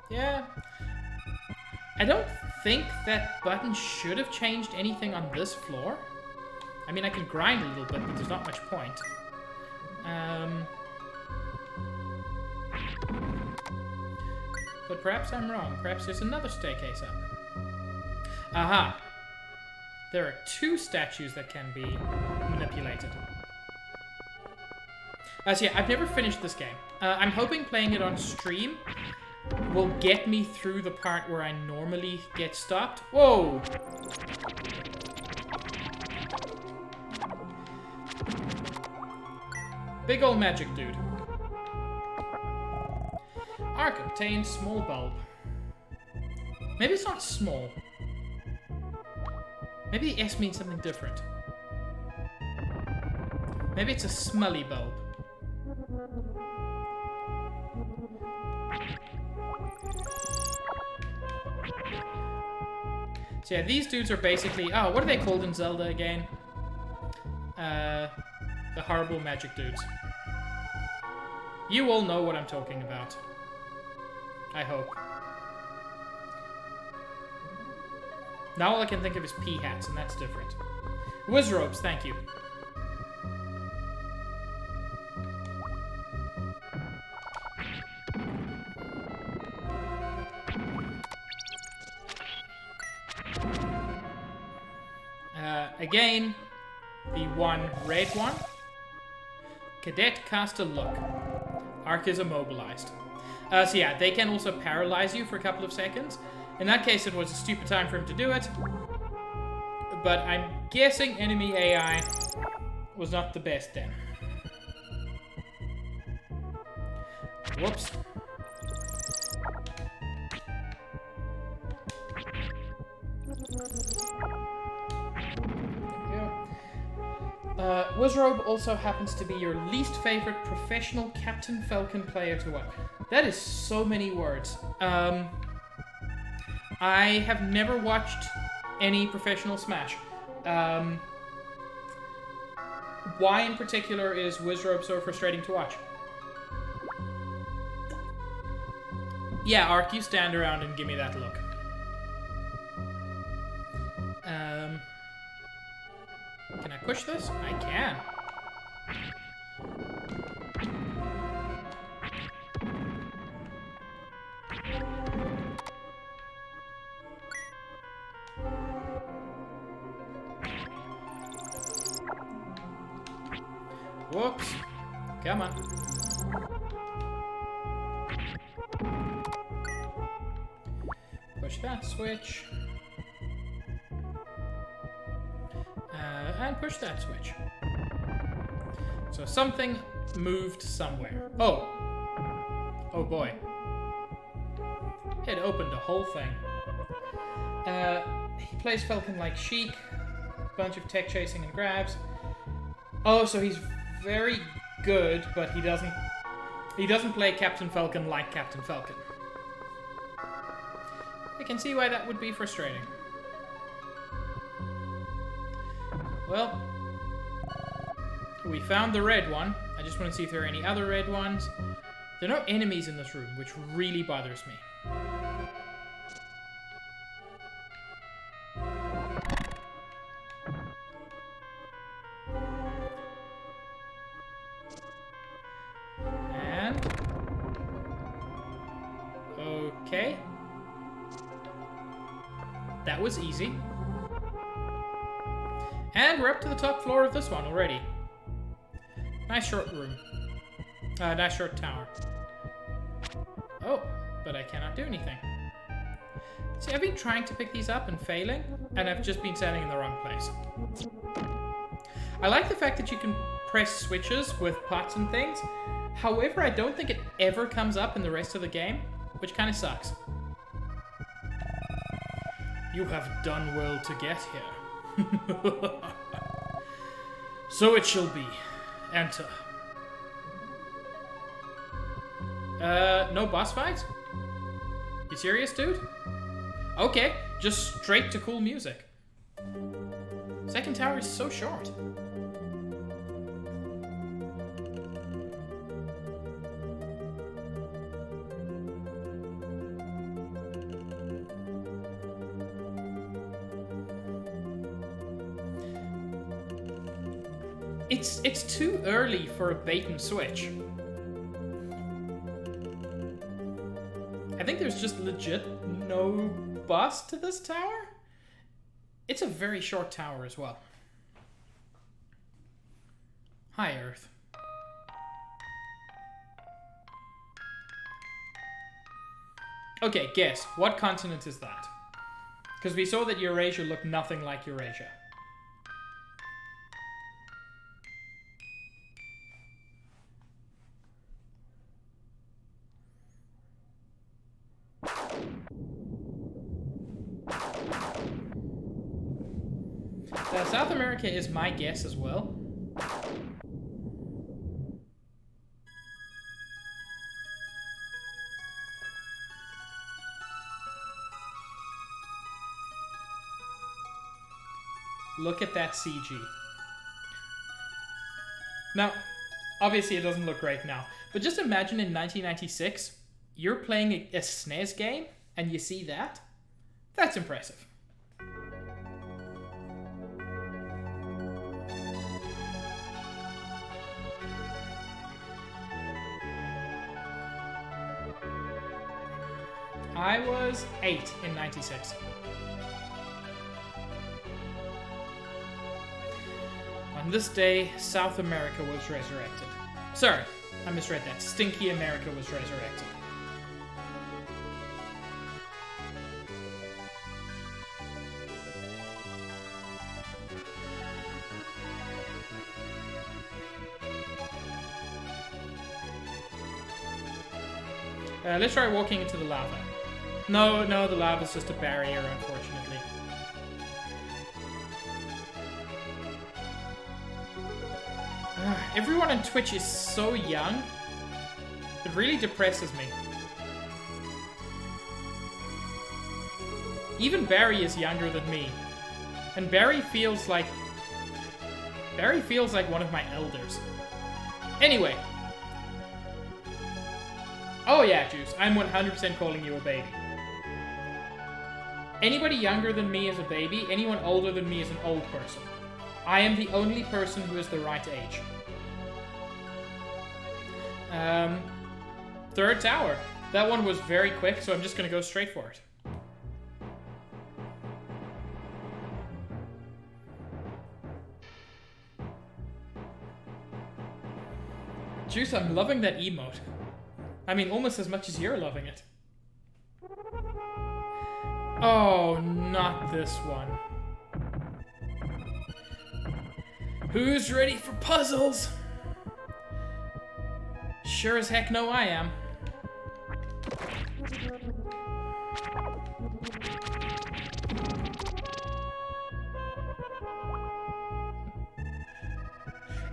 Yeah. I don't think that button should have changed anything on this floor. I mean, I can grind a little bit, but there's not much point. But perhaps I'm wrong. Perhaps there's another staircase up. Aha! There are two statues that can be manipulated. So yeah, I've never finished this game. I'm hoping playing it on stream will get me through the part where I normally get stopped. Whoa! Big ol' magic dude. Arc obtained small bulb. Maybe it's not small. Maybe the S means something different. Maybe it's a smelly bulb. So yeah, these dudes are basically... Oh, what are they called in Zelda again? The horrible magic dudes. You all know what I'm talking about. I hope. Now all I can think of is pea hats, and that's different. Whiz robes, thank you. Again, the one red one. Cadet cast a look. Arc is immobilized. So yeah, they can also paralyze you for a couple of seconds. In that case, it was a stupid time for him to do it. But I'm guessing enemy AI was not the best then. Whoops. Wizrobe also happens to be your least favorite professional Captain Falcon player to watch. That is so many words. I have never watched any professional Smash. Why in particular is Wizrobe so frustrating to watch? Yeah, Ark, you stand around and give me that look. Can I push this? I can. Whoops. Come on. Push that switch. And push that switch. So something moved somewhere. Oh. Oh boy. It opened the whole thing. He plays Falcon like Sheik. Bunch of tech chasing and grabs. Oh, so he's very good, but he doesn't play Captain Falcon like Captain Falcon. I can see why that would be frustrating. Well, we found the red one. I just want to see if there are any other red ones. There are no enemies in this room, which really bothers me. And... okay. That was easy. And we're up to the top floor of this one already. Nice short room. Nice short tower. Oh, but I cannot do anything. See, I've been trying to pick these up and failing, and I've just been standing in the wrong place. I like the fact that you can press switches with pots and things. However, I don't think it ever comes up in the rest of the game, which kind of sucks. You have done well to get here. So it shall be. Enter. No boss fight? You serious, dude? Okay, just straight to cool music. Second tower is so short. It's too early for a bait and switch. I think there's just legit no boss to this tower. It's a very short tower as well. Hi, Earth. Okay, guess. What continent is that? Because we saw that Eurasia looked nothing like Eurasia. South America is my guess as well. Look at that CG. Now, obviously it doesn't look great now, but just imagine in 1996, you're playing a SNES game and you see that. That's impressive. I was 8 in 96. On this day, South America was resurrected. Sorry, I misread that. Stinky America was resurrected. Let's try walking into the lava. No, the lava's just a barrier, unfortunately. Everyone on Twitch is so young. It really depresses me. Even Barry is younger than me. And Barry feels like one of my elders. Anyway. Oh yeah, Juice. I'm 100% calling you a baby. Anybody younger than me is a baby. Anyone older than me is an old person. I am the only person who is the right age. Third tower. That one was very quick, so I'm just gonna go straight for it. Juice, I'm loving that emote. I mean, almost as much as you're loving it. Oh, not this one. Who's ready for puzzles? Sure as heck no I am.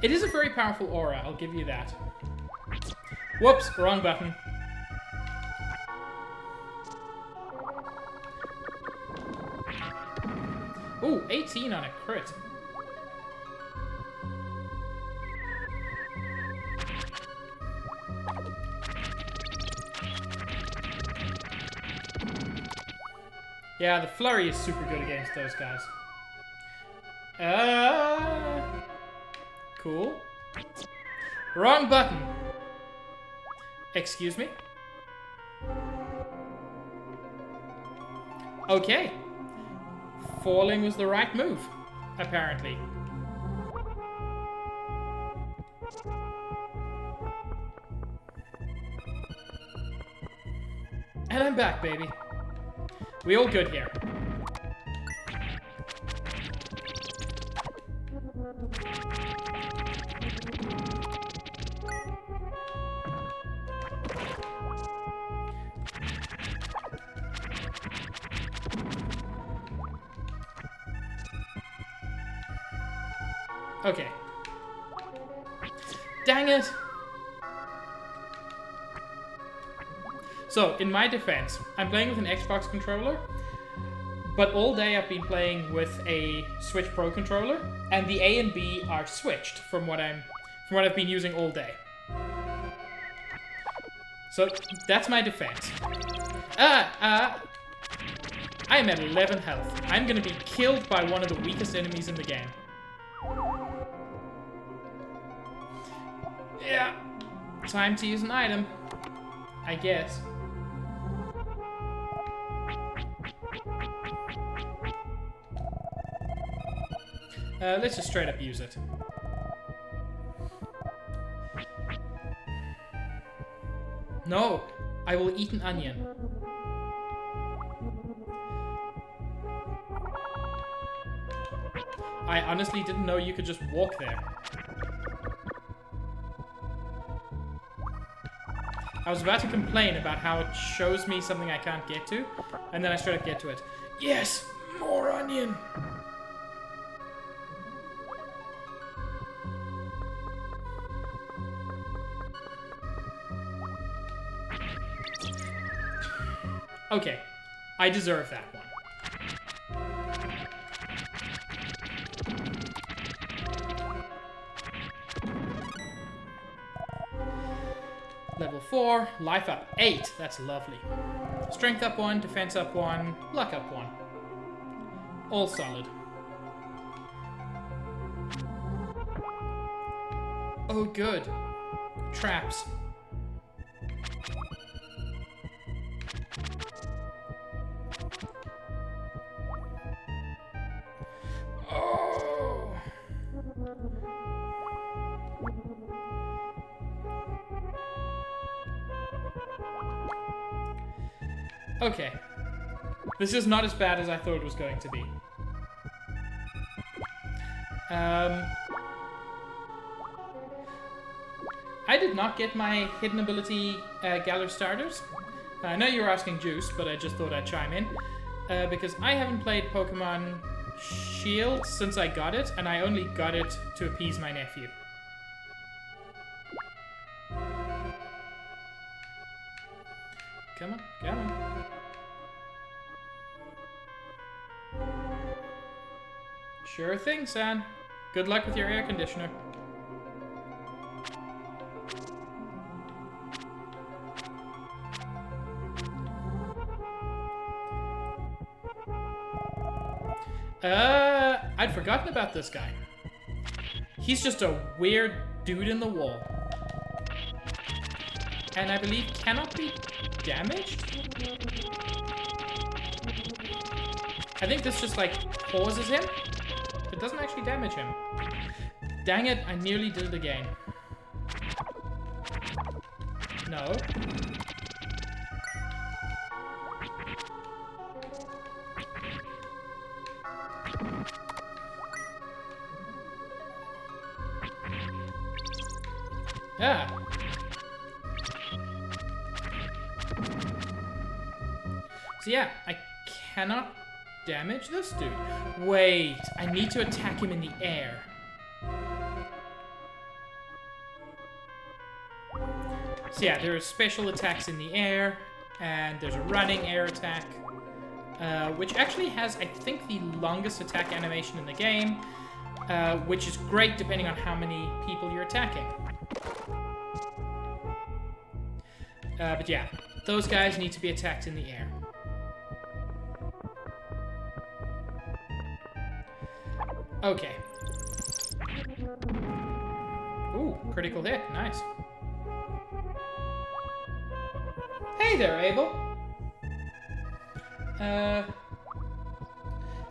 It is a very powerful aura, I'll give you that. Whoops, wrong button. Ooh, 18 on a crit. Yeah, the flurry is super good against those guys. Cool. Wrong button. Excuse me? Okay. Falling was the right move, apparently. And I'm back, baby. We all good here. Okay. Dang it! So, in my defense, I'm playing with an Xbox controller, but all day I've been playing with a Switch Pro controller, and the A and B are switched from what I've been using all day. So, that's my defense. I am at 11 health. I'm gonna be killed by one of the weakest enemies in the game. Yeah. Time to use an item. I guess. Let's just straight up use it. No! I will eat an onion. I honestly didn't know you could just walk there. I was about to complain about how it shows me something I can't get to, and then I straight up get to it. Yes! More onion! Okay. I deserve that one. Level 4, life up 8. That's lovely. Strength up 1, defense up 1, luck up 1. All solid. Oh, good. Traps. Oh. Okay. This is not as bad as I thought it was going to be. I did not get my hidden ability Galler starters. I know you were asking Juice, but I just thought I'd chime in. Because I haven't played Pokemon Shield since I got it, and I only got it to appease my nephew. Come on, come on. Sure thing, son. Good luck with your air conditioner. I'd forgotten about this guy. He's just a weird dude in the wall. And I believe cannot be damaged? I think this just, like, pauses him. It doesn't actually damage him. Dang it, I nearly did it again. No. Ah. So yeah, I cannot damage this dude. Wait, I need to attack him in the air. So yeah, there are special attacks in the air, and there's a running air attack, which actually has, I think, the longest attack animation in the game, which is great depending on how many people you're attacking. But yeah, those guys need to be attacked in the air. Okay. Ooh, critical hit. Nice. Hey there, Abel.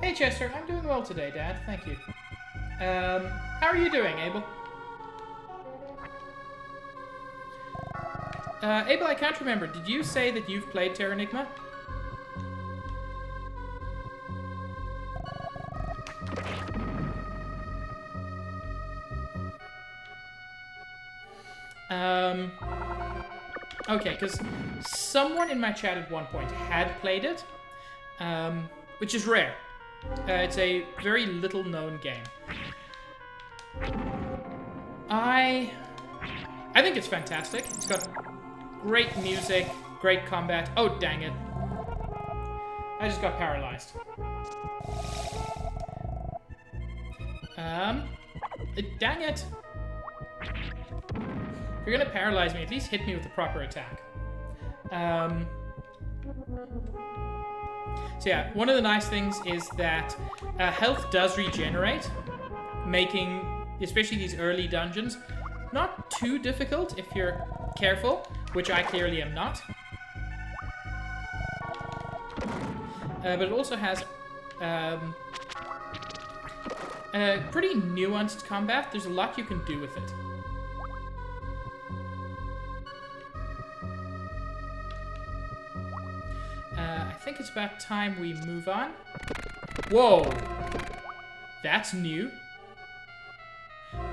Hey, Chester. I'm doing well today, Dad. Thank you. How are you doing, Abel? Abel, I can't remember. Did you say that you've played Terranigma? Okay, because someone in my chat at one point had played it, which is rare. It's a very little known game. I think it's fantastic. It's got great music, great combat. Oh, dang it. I just got paralyzed. Dang it. If you're gonna paralyze me, at least hit me with the proper attack. So yeah, one of the nice things is that health does regenerate, making, especially these early dungeons, not too difficult if you're careful, which I clearly am not. But it also has pretty nuanced combat. There's a lot you can do with it. I think it's about time we move on. Whoa! That's new.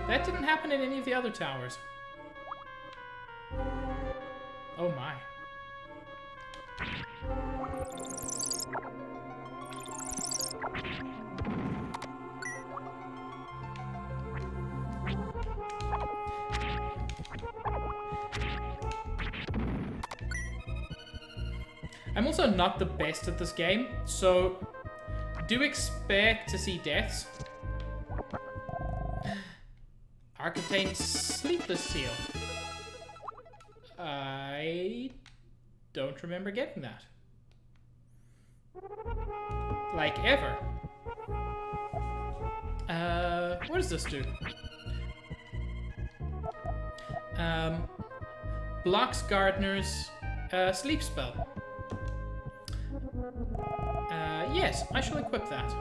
That didn't happen in any of the other towers. Oh my. I'm also not the best at this game, so do expect to see deaths. Arcane Sleepless Seal. I don't remember getting that. Like, ever. What does this do? Blocks Gardener's sleep spell. Yes, I shall equip that.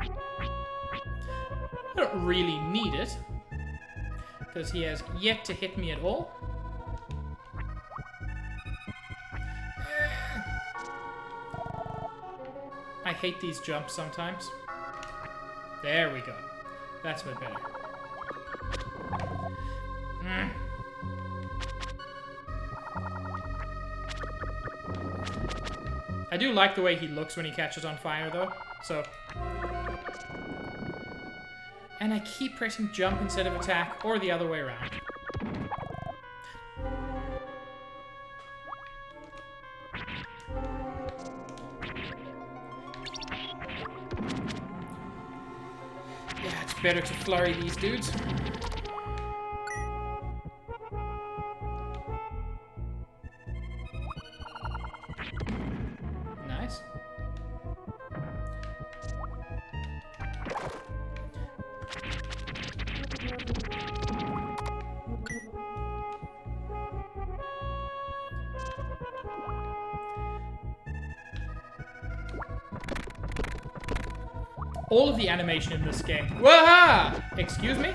I don't really need it, because he has yet to hit me at all. I hate these jumps sometimes. There we go. That's a bit better. I do like the way he looks when he catches on fire, though. So... And I keep pressing jump instead of attack, or the other way around. Yeah, it's better to flurry these dudes. Nice. All of the animation in this game. Waha! Excuse me?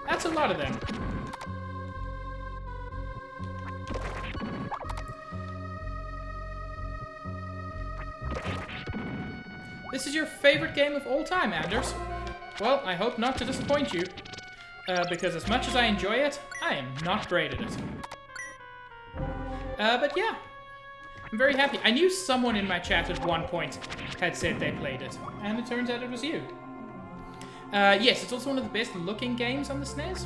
That's a lot of them. This is your favorite game of all time, Anders. Well, I hope not to disappoint you. Because as much as I enjoy it, I am not great at it. But yeah, I'm very happy. I knew someone in my chat at one point had said they played it, and it turns out it was you. Yes, it's also one of the best looking games on the SNES.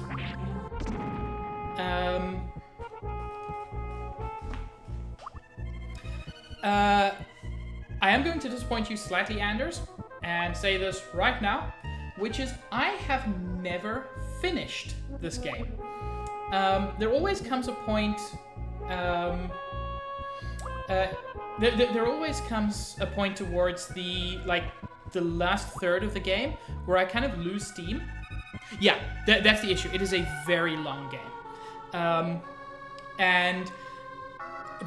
I am going to disappoint you slightly, Anders, and say this right now, which is I have never finished this game. There always comes a point... there always comes a point towards the last third of the game where I kind of lose steam. Yeah, that's the issue. It is a very long game. And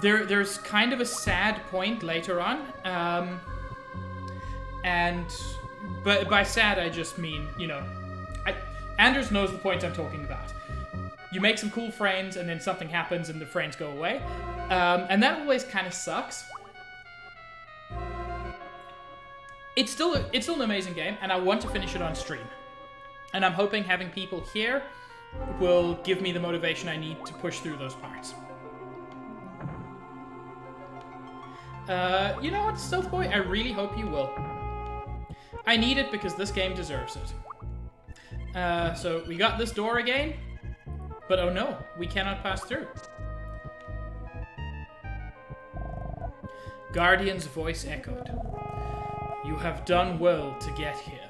there's kind of a sad point later on. But by sad, I just mean, you know, Anders knows the point I'm talking about. You make some cool friends, and then something happens, and the friends go away. And that always kind of sucks. It's still an amazing game, and I want to finish it on stream. And I'm hoping having people here will give me the motivation I need to push through those parts. You know what, Stealth Boy? I really hope you will. I need it because this game deserves it. So we got this door again. But oh no, we cannot pass through. Guardian's voice echoed. You have done well to get here.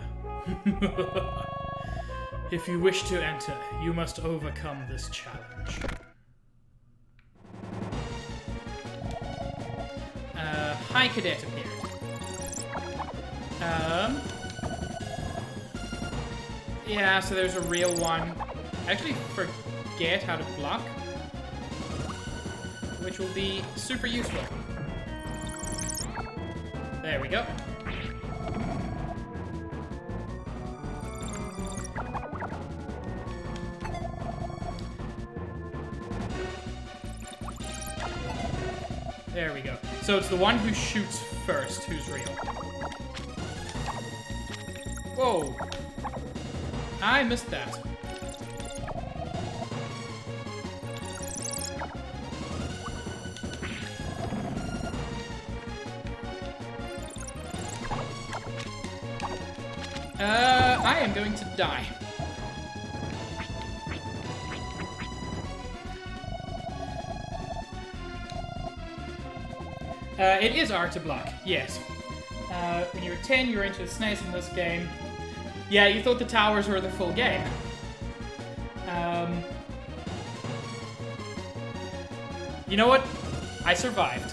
If you wish to enter, you must overcome this challenge. Hi, Cadet appeared. Yeah, so there's a real one. I actually forget how to block, which will be super useful. There we go. There we go. So it's the one who shoots first who's real. Whoa. I missed that. I am going to die. It is R to block, yes. When you were 10, you were into the SNES in this game. Yeah, you thought the towers were the full game. You know what? I survived.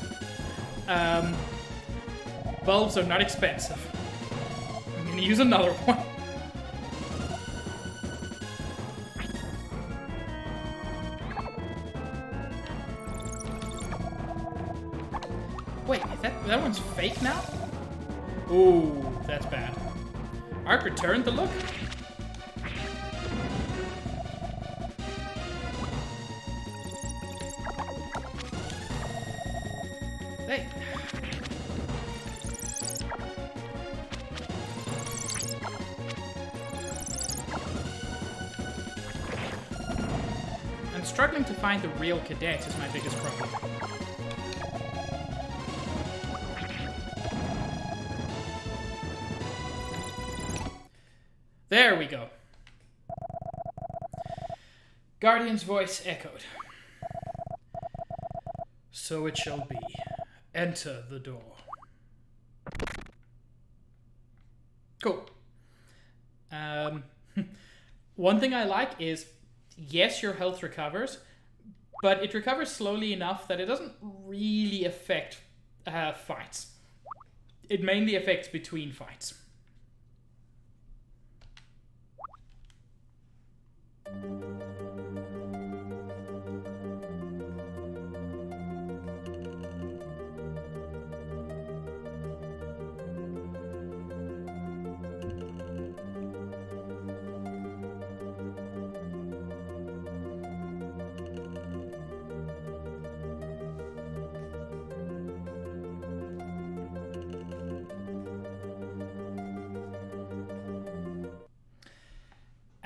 Bulbs are not expensive. I'm gonna use another one. Wait, that one's fake now? Ooh, that's bad. Ark returned the look? Hey. I'm struggling to find the real cadet is my biggest problem. There we go. Guardian's voice echoed. So it shall be. Enter the door. Cool. One thing I like is, yes, your health recovers, but it recovers slowly enough that it doesn't really affect fights. It mainly affects between fights.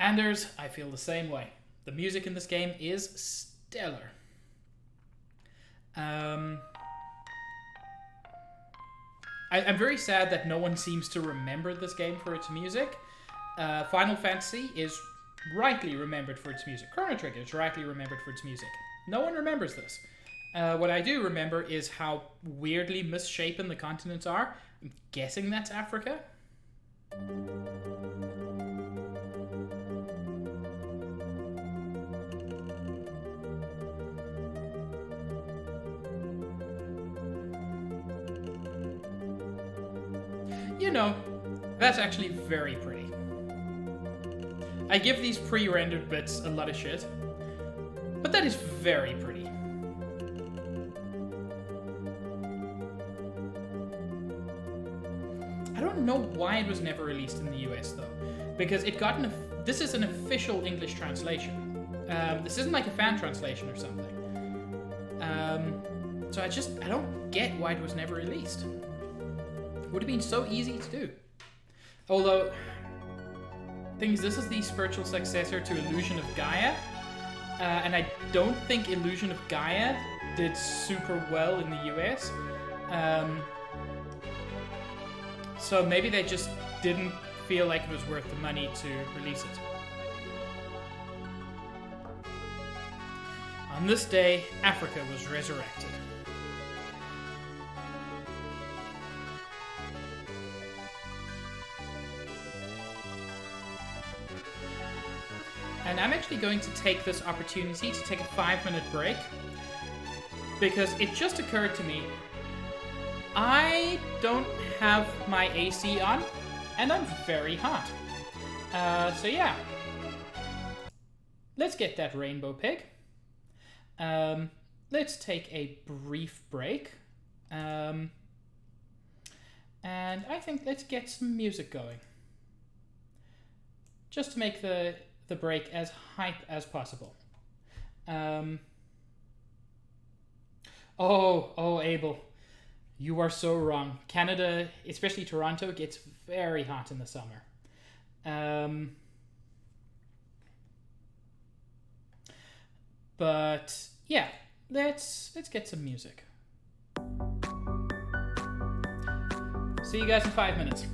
Anders, I feel the same way. The music in this game is stellar. I'm very sad that no one seems to remember this game for its music. Final Fantasy is rightly remembered for its music. Chrono Trigger is rightly remembered for its music. No one remembers this. What I do remember is how weirdly misshapen the continents are. I'm guessing that's Africa. You know, that's actually very pretty. I give these pre-rendered bits a lot of shit, but that is very pretty. I don't know why it was never released in the US though, because it got this is an official English translation. This isn't like a fan translation or something. So I don't get why it was never released. Would have been so easy to do. Although, thing is, this is the spiritual successor to Illusion of Gaia, and I don't think Illusion of Gaia did super well in the US. So maybe they just didn't feel like it was worth the money to release it. On this day, Africa was resurrected. And I'm actually going to take this opportunity to take a 5-minute break, because it just occurred to me, I don't have my AC on, and I'm very hot. So yeah, let's get that rainbow pig. Let's take a brief break. And I think let's get some music going. Just to make the break as hype as possible. Oh, Abel. You are so wrong. Canada, especially Toronto, gets very hot in the summer. But yeah, let's get some music. See you guys in 5 minutes.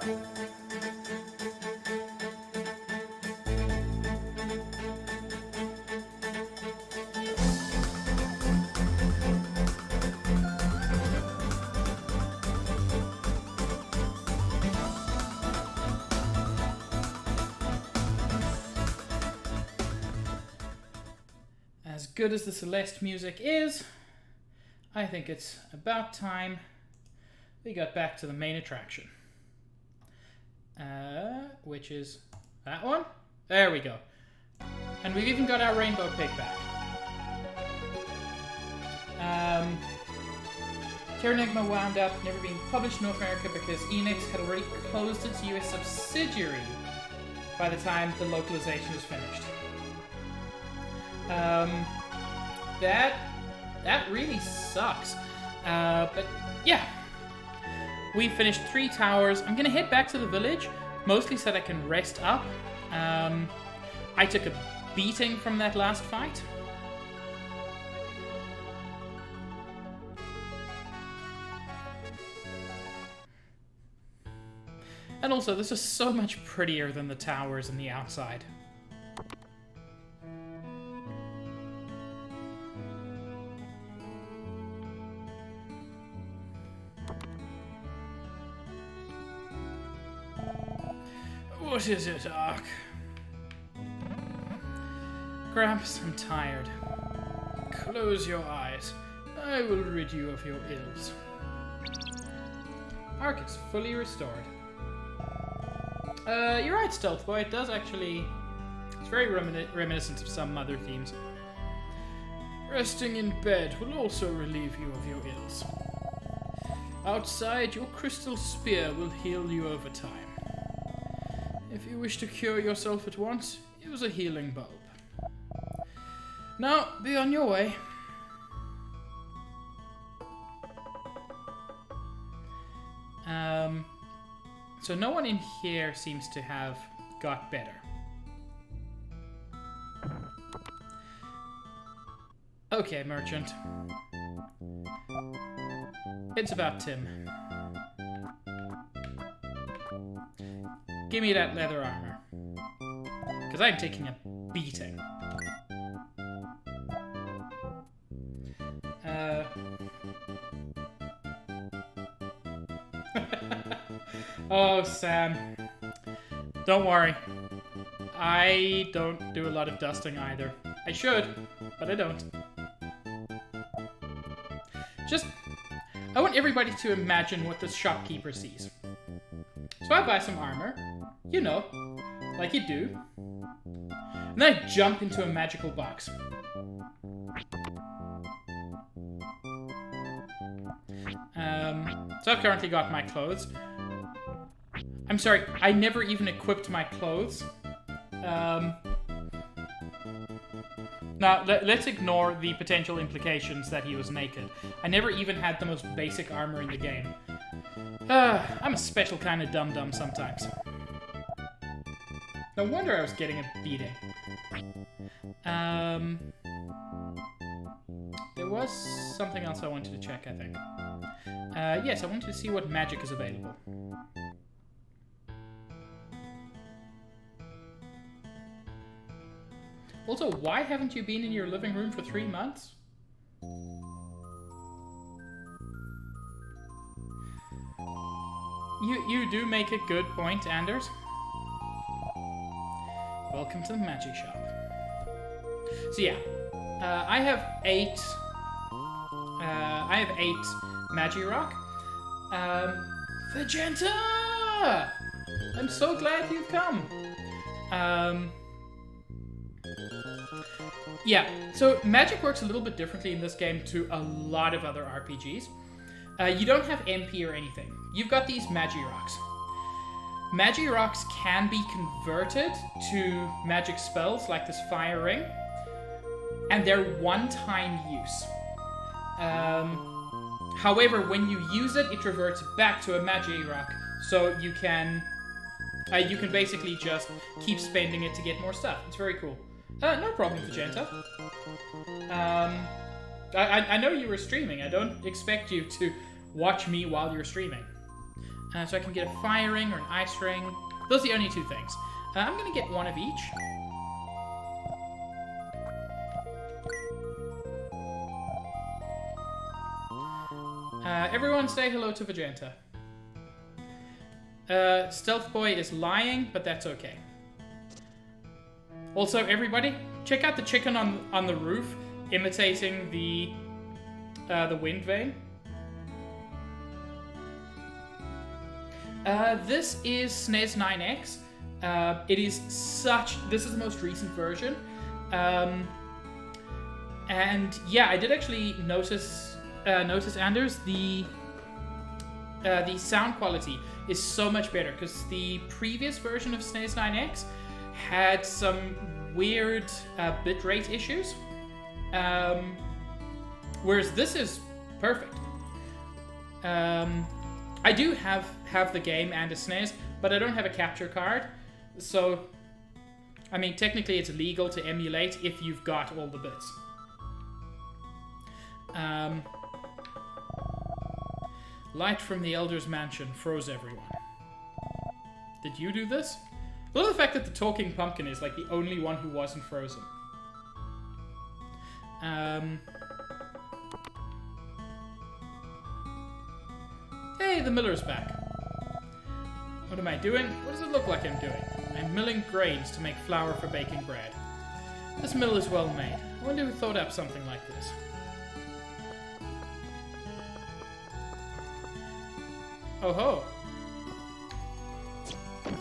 As good as the Celeste music is, I think it's about time we got back to the main attraction. Which is that one? There we go. And we've even got our rainbow pig back. Terranigma wound up never being published in North America because Enix had already closed its US subsidiary by the time the localization was finished. That really sucks. But yeah, we finished 3 towers. I'm gonna head back to the village, mostly so that I can rest up. I took a beating from that last fight. And also, this is so much prettier than the towers and the outside. What is it, Ark? Gramps, I'm tired. Close your eyes. I will rid you of your ills. Ark is fully restored. You're right, Stealth Boy. It does actually... It's very reminiscent of some other themes. Resting in bed will also relieve you of your ills. Outside, your crystal spear will heal you over time. If you wish to cure yourself at once, use a healing bulb. Now, be on your way. So no one in here seems to have got better. Okay, merchant. It's about Tim. Give me that leather armor. Because I'm taking a beating. Oh, Sam. Don't worry. I don't do a lot of dusting either. I should, but I don't. Just, I want everybody to imagine what the shopkeeper sees. So I buy some armor, you know, like you do. And then I jump into a magical box. So I've currently got my clothes. I'm sorry, I never even equipped my clothes. Now, let's ignore the potential implications that he was naked. I never even had the most basic armor in the game. I'm a special kind of dum-dum sometimes. No wonder I was getting a beating. There was something else I wanted to check, I think. Yes, I wanted to see what magic is available. Also, why haven't you been in your living room for 3 months? You do make a good point, Anders. Welcome to the magic shop. So yeah, I have 8 Magirock. Vegeta! I'm so glad you've come. Yeah, so magic works a little bit differently in this game to a lot of other RPGs. You don't have MP or anything. You've got these Magirocks. Magirocks can be converted to magic spells like this fire ring, and they're one-time use. However, when you use it, it reverts back to a Magirock, so you can basically just keep spending it to get more stuff. It's very cool. No problem, Vegeta. I know you were streaming. I don't expect you to watch me while you're streaming. So I can get a fire ring or an ice ring. Those are the only two things. I'm going to get one of each. Everyone say hello to Vegeta. Stealth Boy is lying, but that's okay. Also, everybody, check out the chicken on the roof, imitating the wind vane. This is SNES 9X. It is this is the most recent version. And yeah, I did actually notice Anders, the sound quality is so much better because the previous version of SNES 9X had some weird bitrate issues, whereas this is perfect. I do have the game and a SNES, but I don't have a capture card, so I mean technically it's illegal to emulate if you've got all the bits. Light from the Elder's mansion froze everyone. Did you do this? I love the fact that the talking pumpkin is like the only one who wasn't frozen. Hey, the miller's back. What am I doing? What does it look like I'm doing? I'm milling grains to make flour for baking bread. This mill is well made. I wonder who thought up something like this. Oh ho.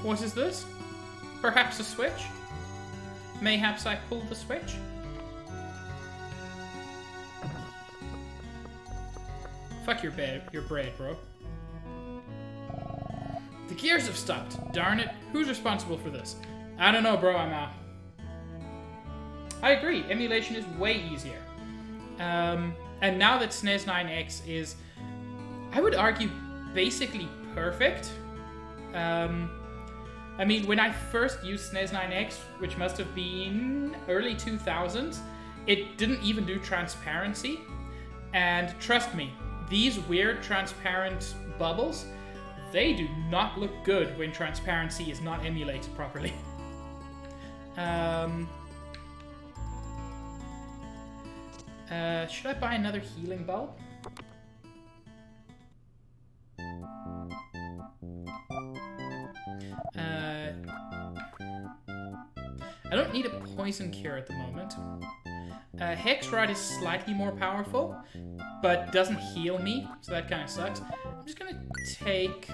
What is this? Perhaps a switch? Mayhaps I pulled the switch? Fuck your bread, bro. The gears have stopped. Darn it. Who's responsible for this? I don't know, bro. I'm out. I agree. Emulation is way easier. And now that SNES 9X is, I would argue, basically perfect. I mean, when I first used SNES 9X, which must have been early 2000s, it didn't even do transparency. And trust me, these weird transparent bubbles, they do not look good when transparency is not emulated properly. Should I buy another healing bulb? I don't need a poison cure at the moment. Hex Rod is slightly more powerful, but doesn't heal me, so that kind of sucks. I'm just gonna take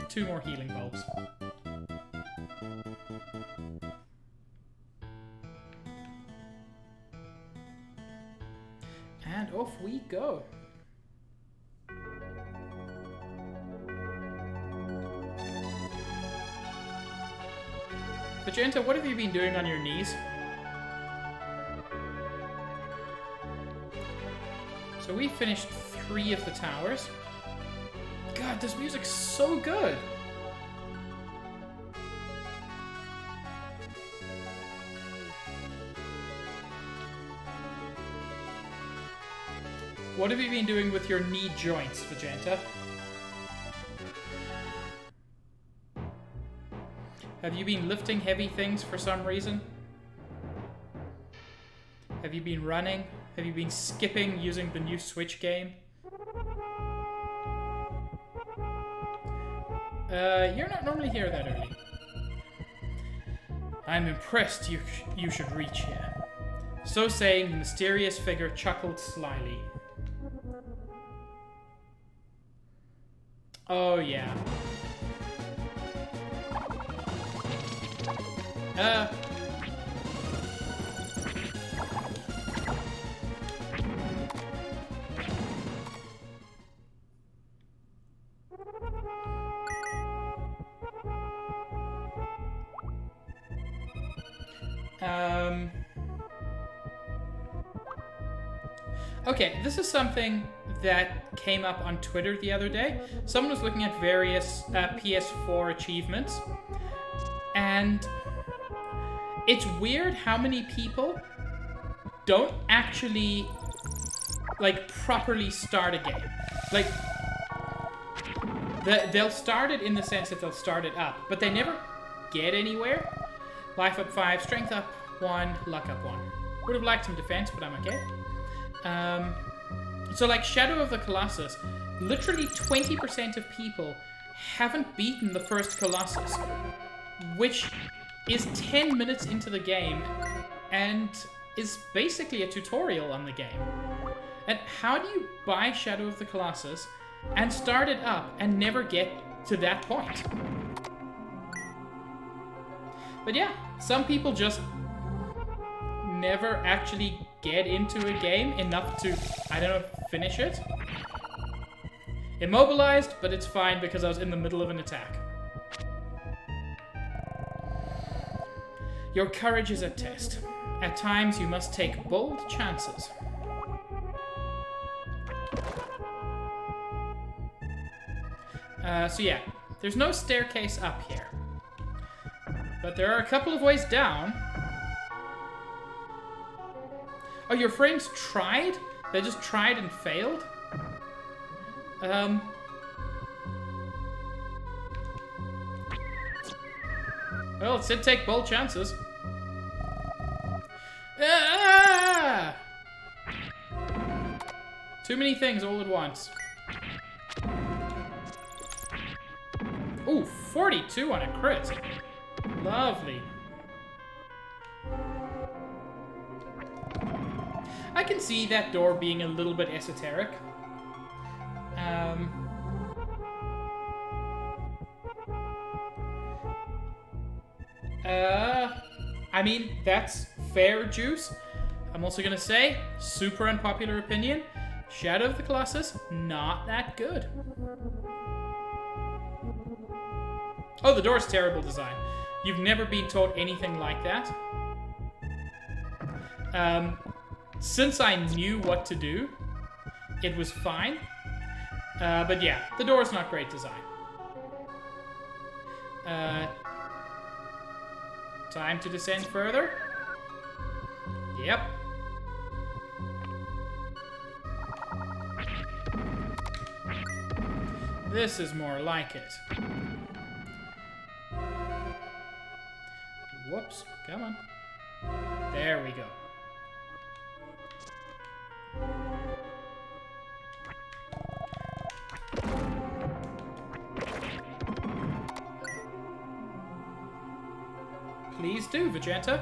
2 more healing bulbs. And off we go. Vegeta, what have you been doing on your knees? So we finished 3 of the towers. God, this music's so good! What have you been doing with your knee joints, Vegeta? Have you been lifting heavy things for some reason? Have you been running? Have you been skipping using the new Switch game? You're not normally here that early. I'm impressed you should reach here. So saying, the mysterious figure chuckled slyly. Oh yeah. Okay, this is something that came up on Twitter the other day. Someone was looking at various PS4 achievements, and it's weird how many people don't actually, like, properly start a game. Like, They'll start it in the sense that they'll start it up, but they never get anywhere. Life up 5, strength up 1, luck up 1. Would have liked some defense, but I'm okay. So like Shadow of the Colossus, literally 20% of people haven't beaten the first Colossus, which is 10 minutes into the game and is basically a tutorial on the game. And how do you buy Shadow of the Colossus and start it up and never get to that point? But yeah, some people just never actually get into a game enough to, I don't know, finish it. Immobilized, but it's fine because I was in the middle of an attack. Your courage is at test. At times you must take bold chances. So yeah, there's no staircase up here. But there are a couple of ways down. Oh, your friends tried? They just tried and failed? Well, it said take bold chances. Ah! Too many things all at once. Ooh, 42 on a crit. Lovely. I can see that door being a little bit esoteric. I mean, that's fair juice. I'm also gonna say, super unpopular opinion, Shadow of the Colossus, not that good. Oh, the door's terrible design. You've never been taught anything like that. Since I knew what to do, it was fine. But yeah, the door's not great design. Time to descend further. Yep. This is more like it. Whoops, come on. There we go. Please do, Vegeta.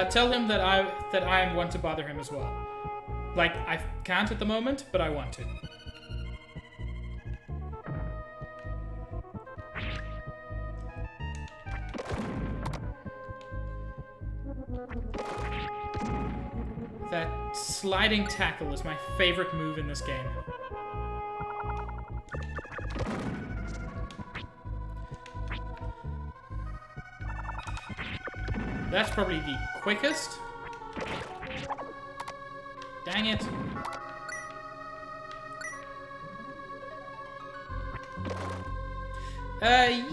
Tell him that I want to bother him as well. Like, I can't at the moment, but I want to. That sliding tackle is my favorite move in this game. That's probably the quickest. Dang it.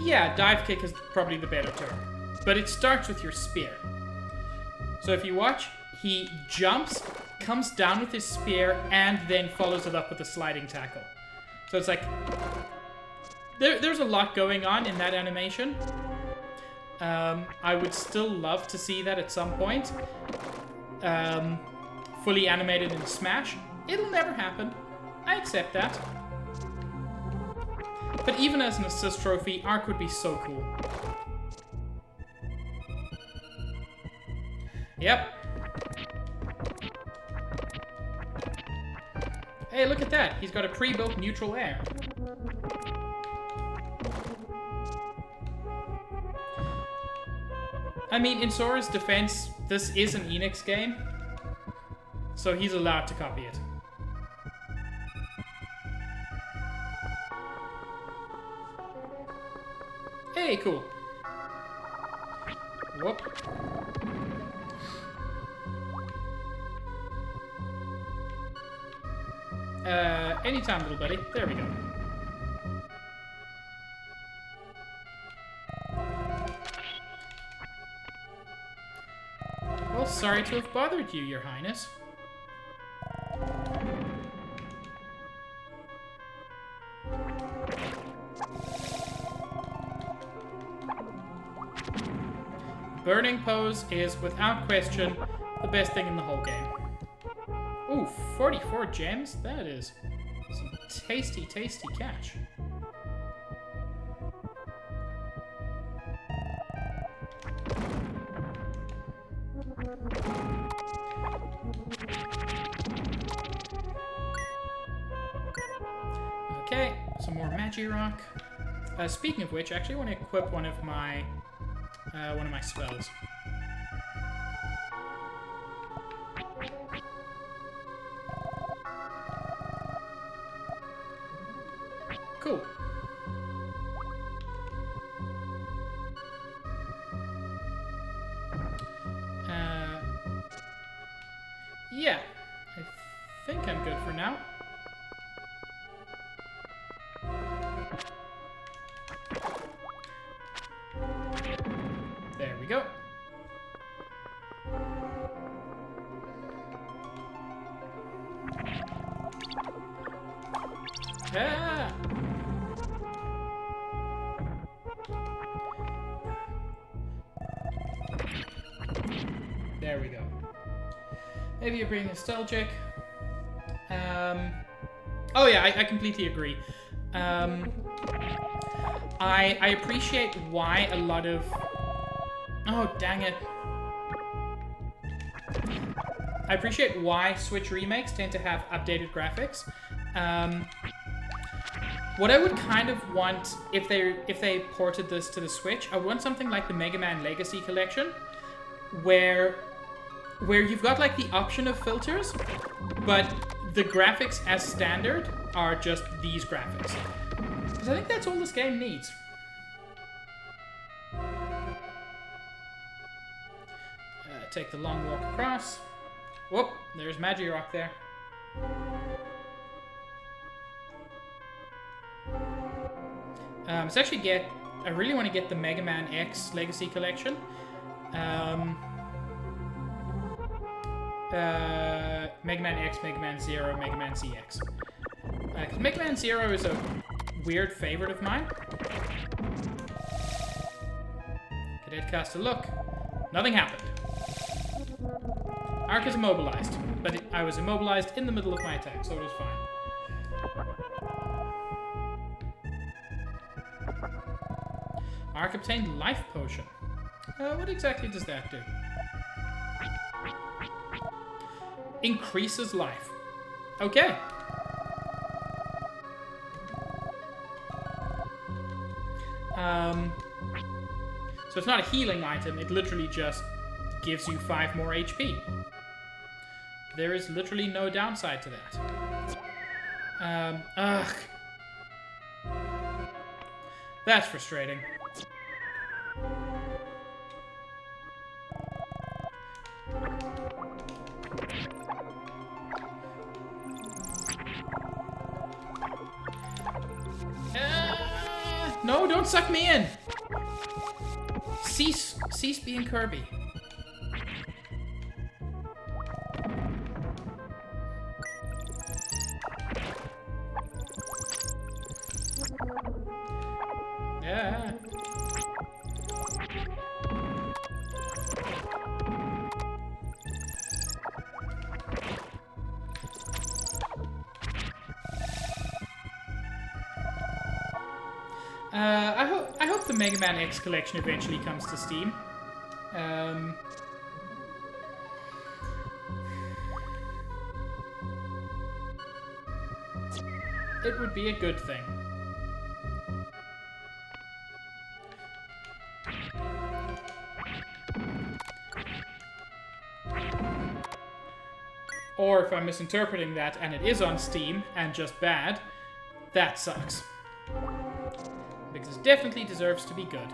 Yeah, dive kick is probably the better term. But it starts with your spear. So if you watch, he jumps, comes down with his spear, and then follows it up with a sliding tackle. So it's like... There's a lot going on in that animation. I would still love to see that at some point. Fully animated in Smash. It'll never happen. I accept that. But even as an assist trophy, Arc would be so cool. Yep. Hey, look at that. He's got a pre-built neutral air. I mean, in Sora's defense, this is an Enix game, so he's allowed to copy it. Hey, cool. Whoop. Anytime, little buddy. There we go. Well, sorry to have bothered you, Your Highness. Burning pose is, without question, the best thing in the whole game. Ooh, 44 gems? That is some tasty, tasty cash. Okay, some more Magirock. Speaking of which, I actually want to equip one of my spells. Cool. Yeah, I think I'm good for now. There we go. Ah! There we go. Maybe you're being nostalgic. Oh yeah, I completely agree. I appreciate why a lot of... Oh, dang it. I appreciate why Switch remakes tend to have updated graphics. What I would kind of want, if they ported this to the Switch, I want something like the Mega Man Legacy Collection, where you've got like the option of filters, but the graphics as standard are just these graphics. Because I think that's all this game needs. Take the long walk across. Whoop, there's Magirock there. Let's actually I really want to get the Mega Man X Legacy Collection. Mega Man X, Mega Man Zero, Mega Man ZX. Because Mega Man Zero is a weird favorite of mine. Cadet caster, look. Nothing happened. Arc is immobilized, but I was immobilized in the middle of my attack, so it was fine. Arc obtained Life Potion. What exactly does that do? Increases life. Okay. So it's not a healing item, it literally just gives you 5 more HP. There is literally no downside to that. Ugh. That's frustrating. No, don't suck me in! Cease being Kirby. Yeah. I hope the Mega Man X collection eventually comes to Steam. It would be a good thing. Or if I'm misinterpreting that and it is on Steam and just bad, that sucks. Because it definitely deserves to be good.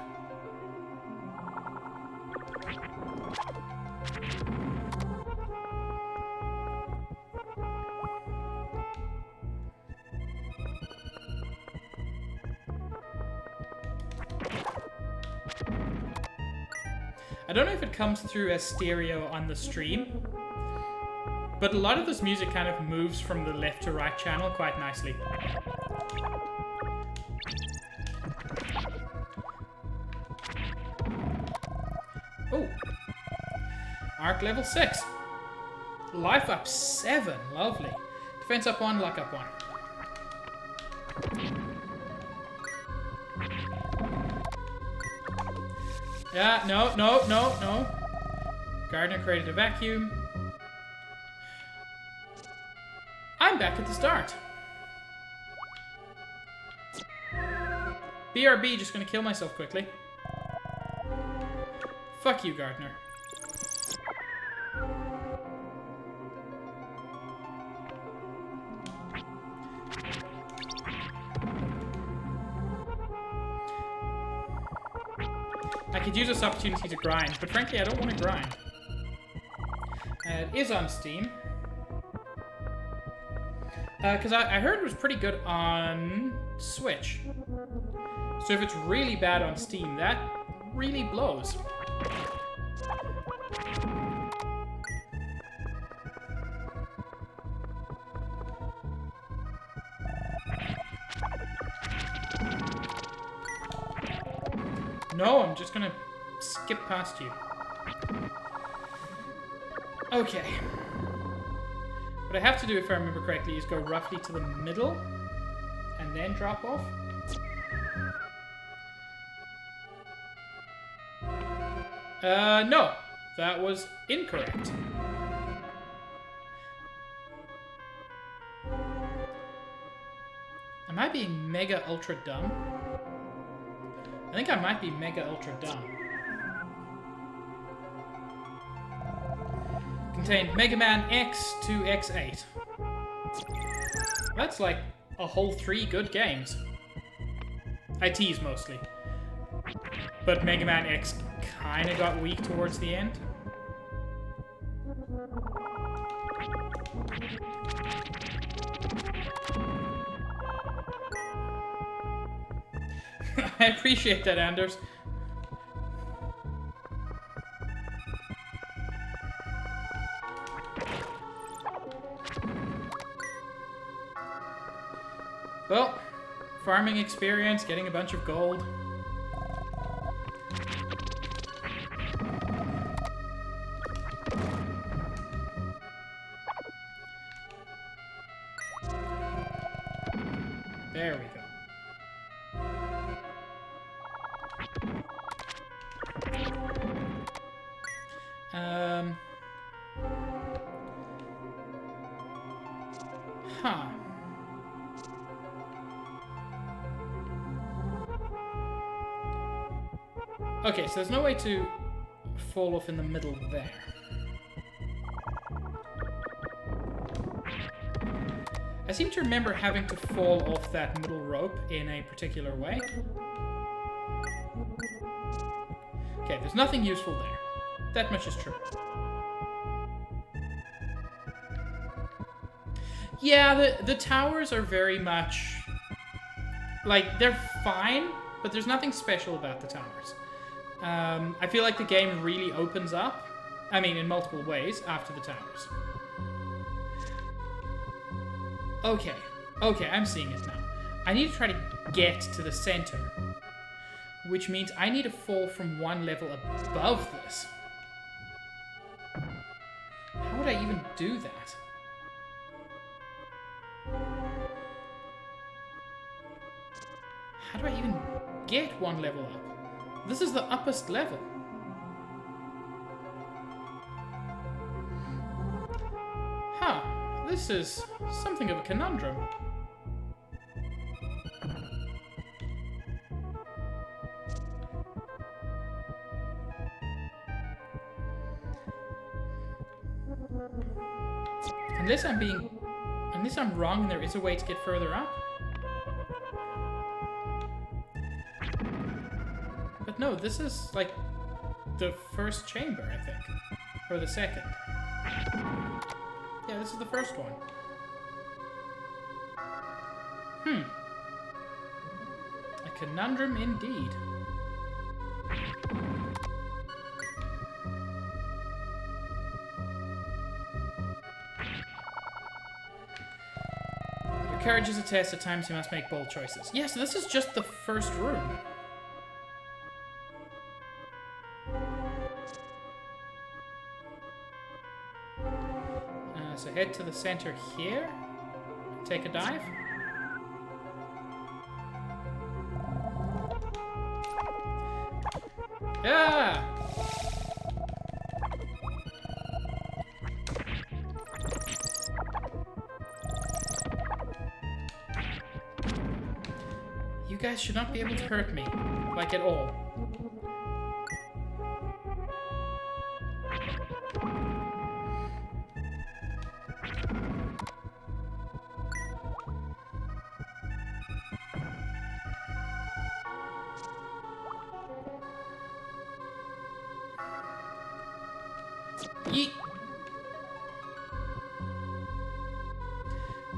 I don't know if it comes through as stereo on the stream, but a lot of this music kind of moves from the left to right channel quite nicely. Oh, Arc level 6. Life up 7. Lovely. Defense up 1, luck up 1. Yeah, no. Gardener created a vacuum. I'm back at the start. BRB, just gonna kill myself quickly. Fuck you, Gardener. I could use this opportunity to grind, but frankly, I don't want to grind. It is on Steam. Because I heard it was pretty good on Switch. So if it's really bad on Steam, that really blows. No, I'm just gonna skip past you. Okay. What I have to do, if I remember correctly, is go roughly to the middle and then drop off. No. That was incorrect. Am I being mega ultra dumb? I think I might be mega ultra dumb. Contained Mega Man X to X8. That's like a whole 3 good games. I tease mostly. But Mega Man X kind of got weak towards the end. I appreciate that, Anders. Well, farming experience, getting a bunch of gold. There we go. Huh. Okay, so there's no way to fall off in the middle there. I seem to remember having to fall off that middle rope in a particular way. Okay, there's nothing useful there. That much is true. Yeah, the towers are very much... like, they're fine, but there's nothing special about the towers. I feel like the game really opens up, I mean, in multiple ways, after the towers. Okay, I'm seeing it now. I need to try to get to the center, which means I need to fall from one level above this. How would I even do that? How do I even get one level up? This is the uppest level. Huh. This is something of a conundrum. Unless I'm wrong and there is a way to get further up. But no, this is like the first chamber, I think. Or the second. Yeah, this is the first one. A conundrum indeed. Your courage is a test. At times you must make bold choices. Yeah, so this is just the first room. So head to the center here. Take a dive. Ah! You guys should not be able to hurt me, like at all. Yeet.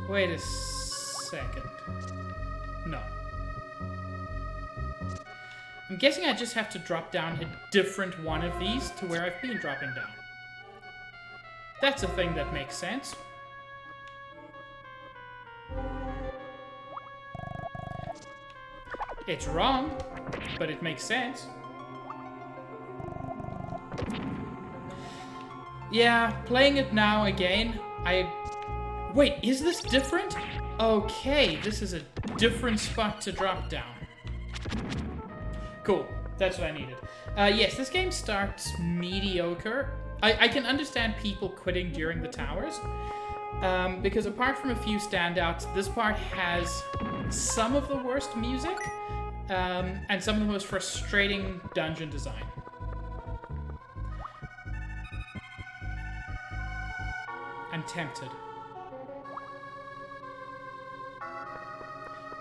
Wait a second. No. I'm guessing I just have to drop down a different one of these to where I've been dropping down. That's a thing that makes sense. It's wrong, but it makes sense. Yeah, playing it now again, Wait, is this different? Okay, this is a different spot to drop down. Cool, that's what I needed. Yes, this game starts mediocre. I can understand people quitting during the towers. Because apart from a few standouts, this part has some of the worst music, and some of the most frustrating dungeon design. I'm tempted.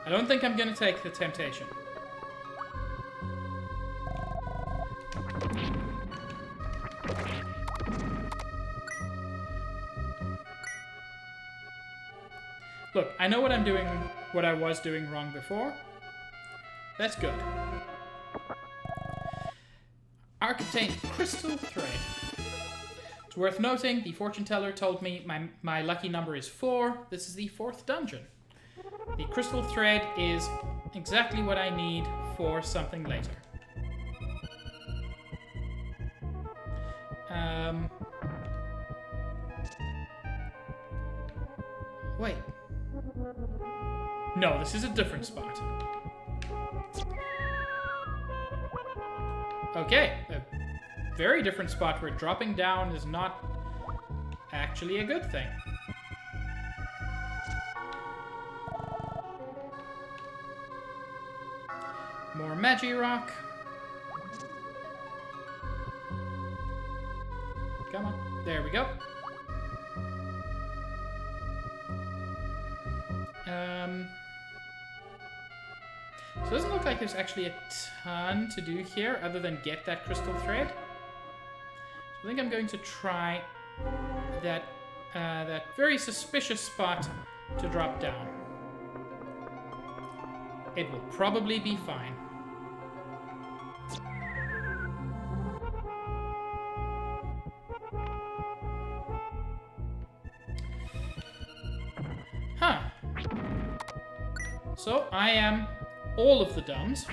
I don't think I'm gonna take the temptation. Look, I know what I'm doing, what I was doing wrong before. That's good. Arcane Crystal Thread. It's worth noting, the fortune teller told me my lucky number is 4. This is the 4th dungeon. The Crystal Thread is exactly what I need for something later. Wait. No, this is a different spot. Okay, a very different spot where dropping down is not actually a good thing. More Magi Rock. Come on. There we go. So it doesn't look like there's actually a ton to do here other than get that crystal thread. So I think I'm going to try that very suspicious spot to drop down. It will probably be fine. Huh. So I am all of the dumbs.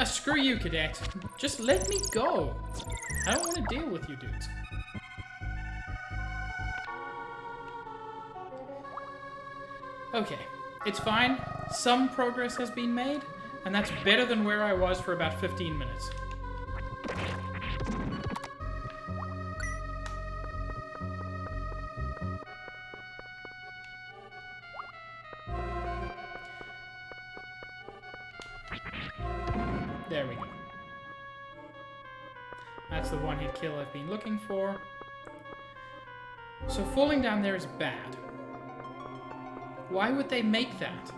Screw you, cadet. Just let me go. I don't want to deal with you dudes. Okay, it's fine. Some progress has been made, and that's better than where I was for about 15 minutes. There we go. That's the one-hit kill I've been looking for. So falling down there is bad. Why would they make that?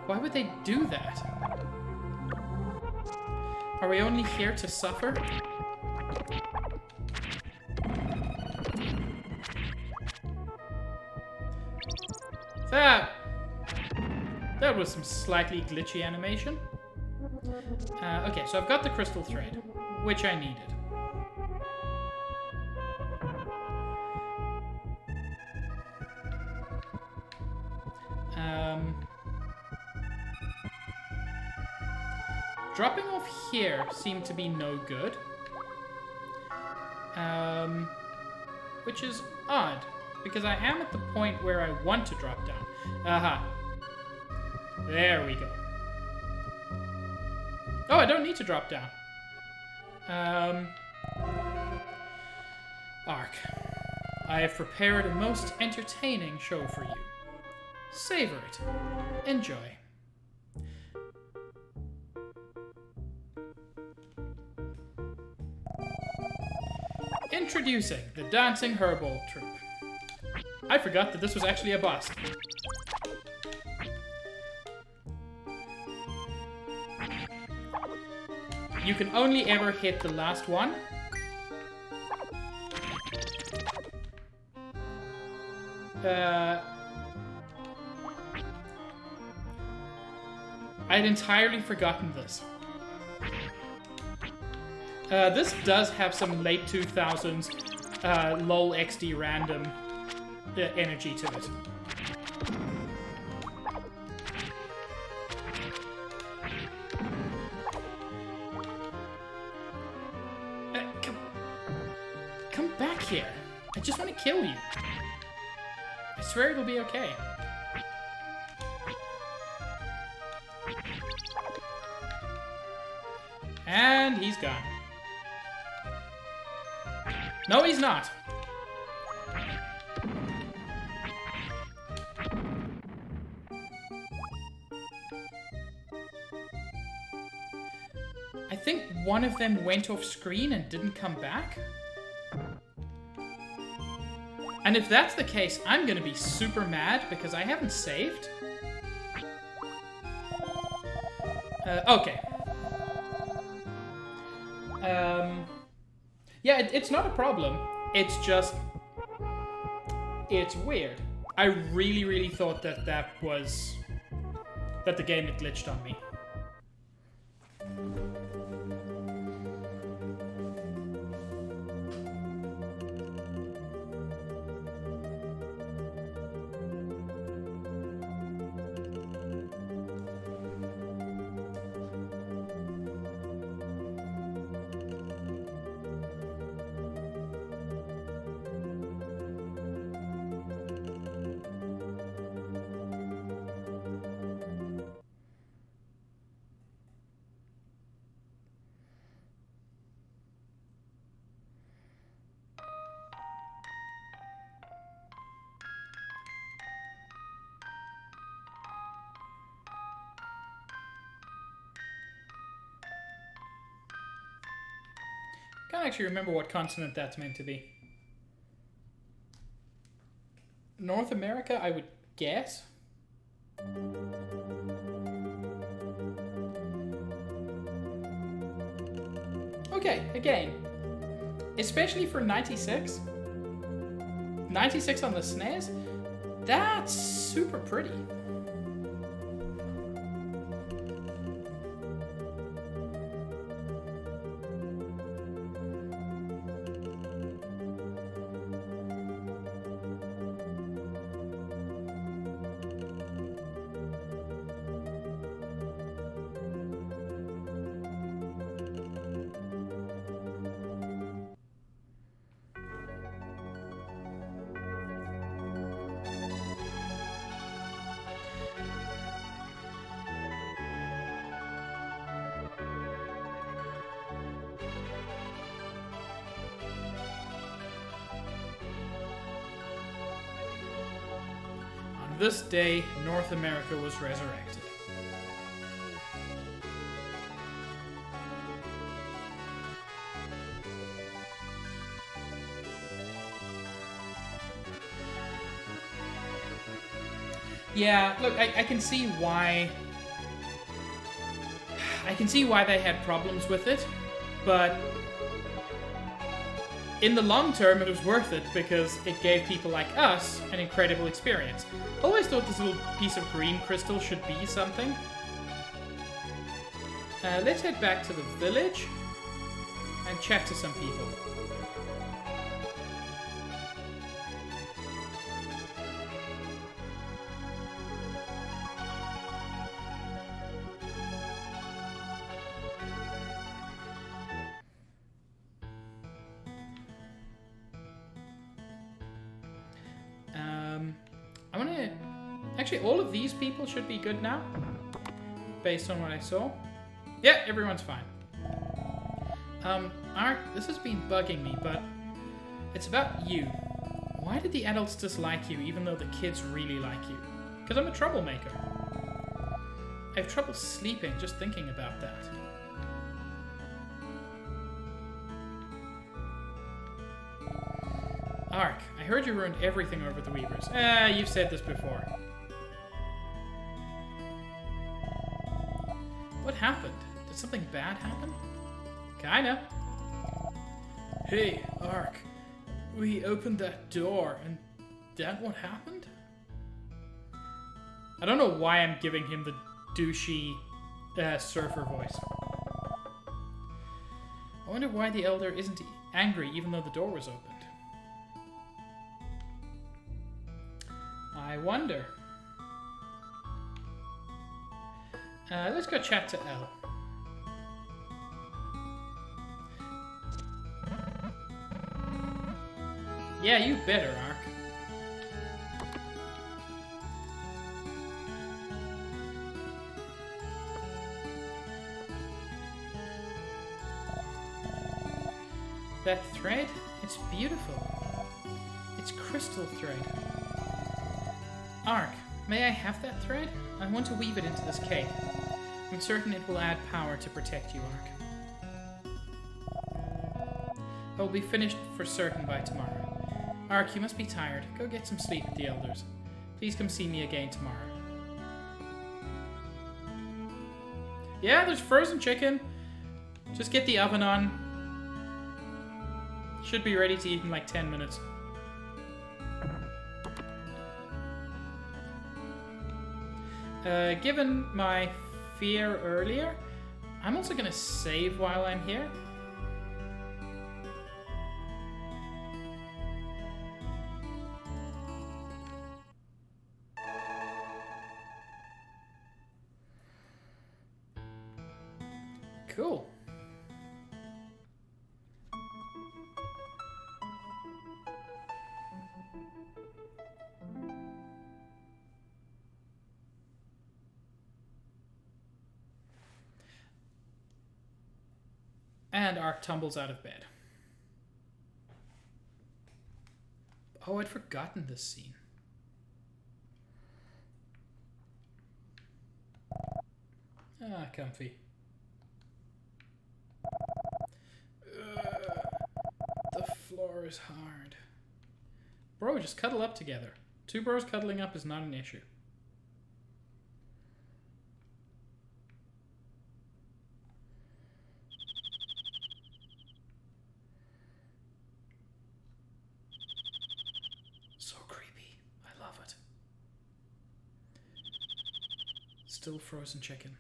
Why would they do that? Are we only here to suffer? That was some slightly glitchy animation. Okay, so I've got the crystal thread, which I needed. Dropping off here seemed to be no good. Which is odd, because I am at the point where I want to drop down. Aha. There we go. Oh, I don't need to drop down. Ark, I have prepared a most entertaining show for you. Savor it. Enjoy. Introducing the Dancing Herbal Troupe. I forgot that this was actually a boss. You can only ever hit the last one. I'd entirely forgotten this. This does have some late 2000s LOL XD random energy to it. Come back here. I just want to kill you. I swear it'll be okay. And he's gone. No, he's not. I think one of them went off screen and didn't come back. And if that's the case, I'm gonna be super mad because I haven't saved. Okay. Yeah, it's not a problem. It's just... it's weird. I really thought that that the game had glitched on me. Can't actually remember what continent that's meant to be. North America, I would guess. Okay, again. Especially for 96. 96 on the SNES. That's super pretty. This day, North America was resurrected. Yeah, look, I can see why... I can see why they had problems with it, but... in the long term, it was worth it because it gave people like us an incredible experience. I always thought this little piece of green crystal should be something. Let's head back to the village and chat to some people. Actually, all of these people should be good now, based on what I saw. Yeah, everyone's fine. Ark, this has been bugging me, but it's about you. Why did the adults dislike you, even though the kids really like you? Because I'm a troublemaker. I have trouble sleeping just thinking about that. Ark, I heard you ruined everything over the Weavers. You've said this before. What happened? Did something bad happen? Kinda. Hey, Ark. We opened that door, and that what happened? I don't know why I'm giving him the douchey surfer voice. I wonder why the Elder isn't angry even though the door was opened. I wonder. Let's go chat to Elle. Yeah, you better, Ark. That thread? It's beautiful. It's crystal thread. Ark, may I have that thread? I want to weave it into this cape. I'm certain it will add power to protect you, Ark. I will be finished for certain by tomorrow. Ark, you must be tired. Go get some sleep with the elders. Please come see me again tomorrow. Yeah, there's frozen chicken. Just get the oven on. Should be ready to eat in like 10 minutes. Given my fear earlier, I'm also gonna save while I'm here. Cool. And Ark tumbles out of bed. Oh, I'd forgotten this scene. Ah, comfy. The floor is hard. Bro, just cuddle up together. Two bros cuddling up is not an issue. So creepy. I love it. Still frozen chicken.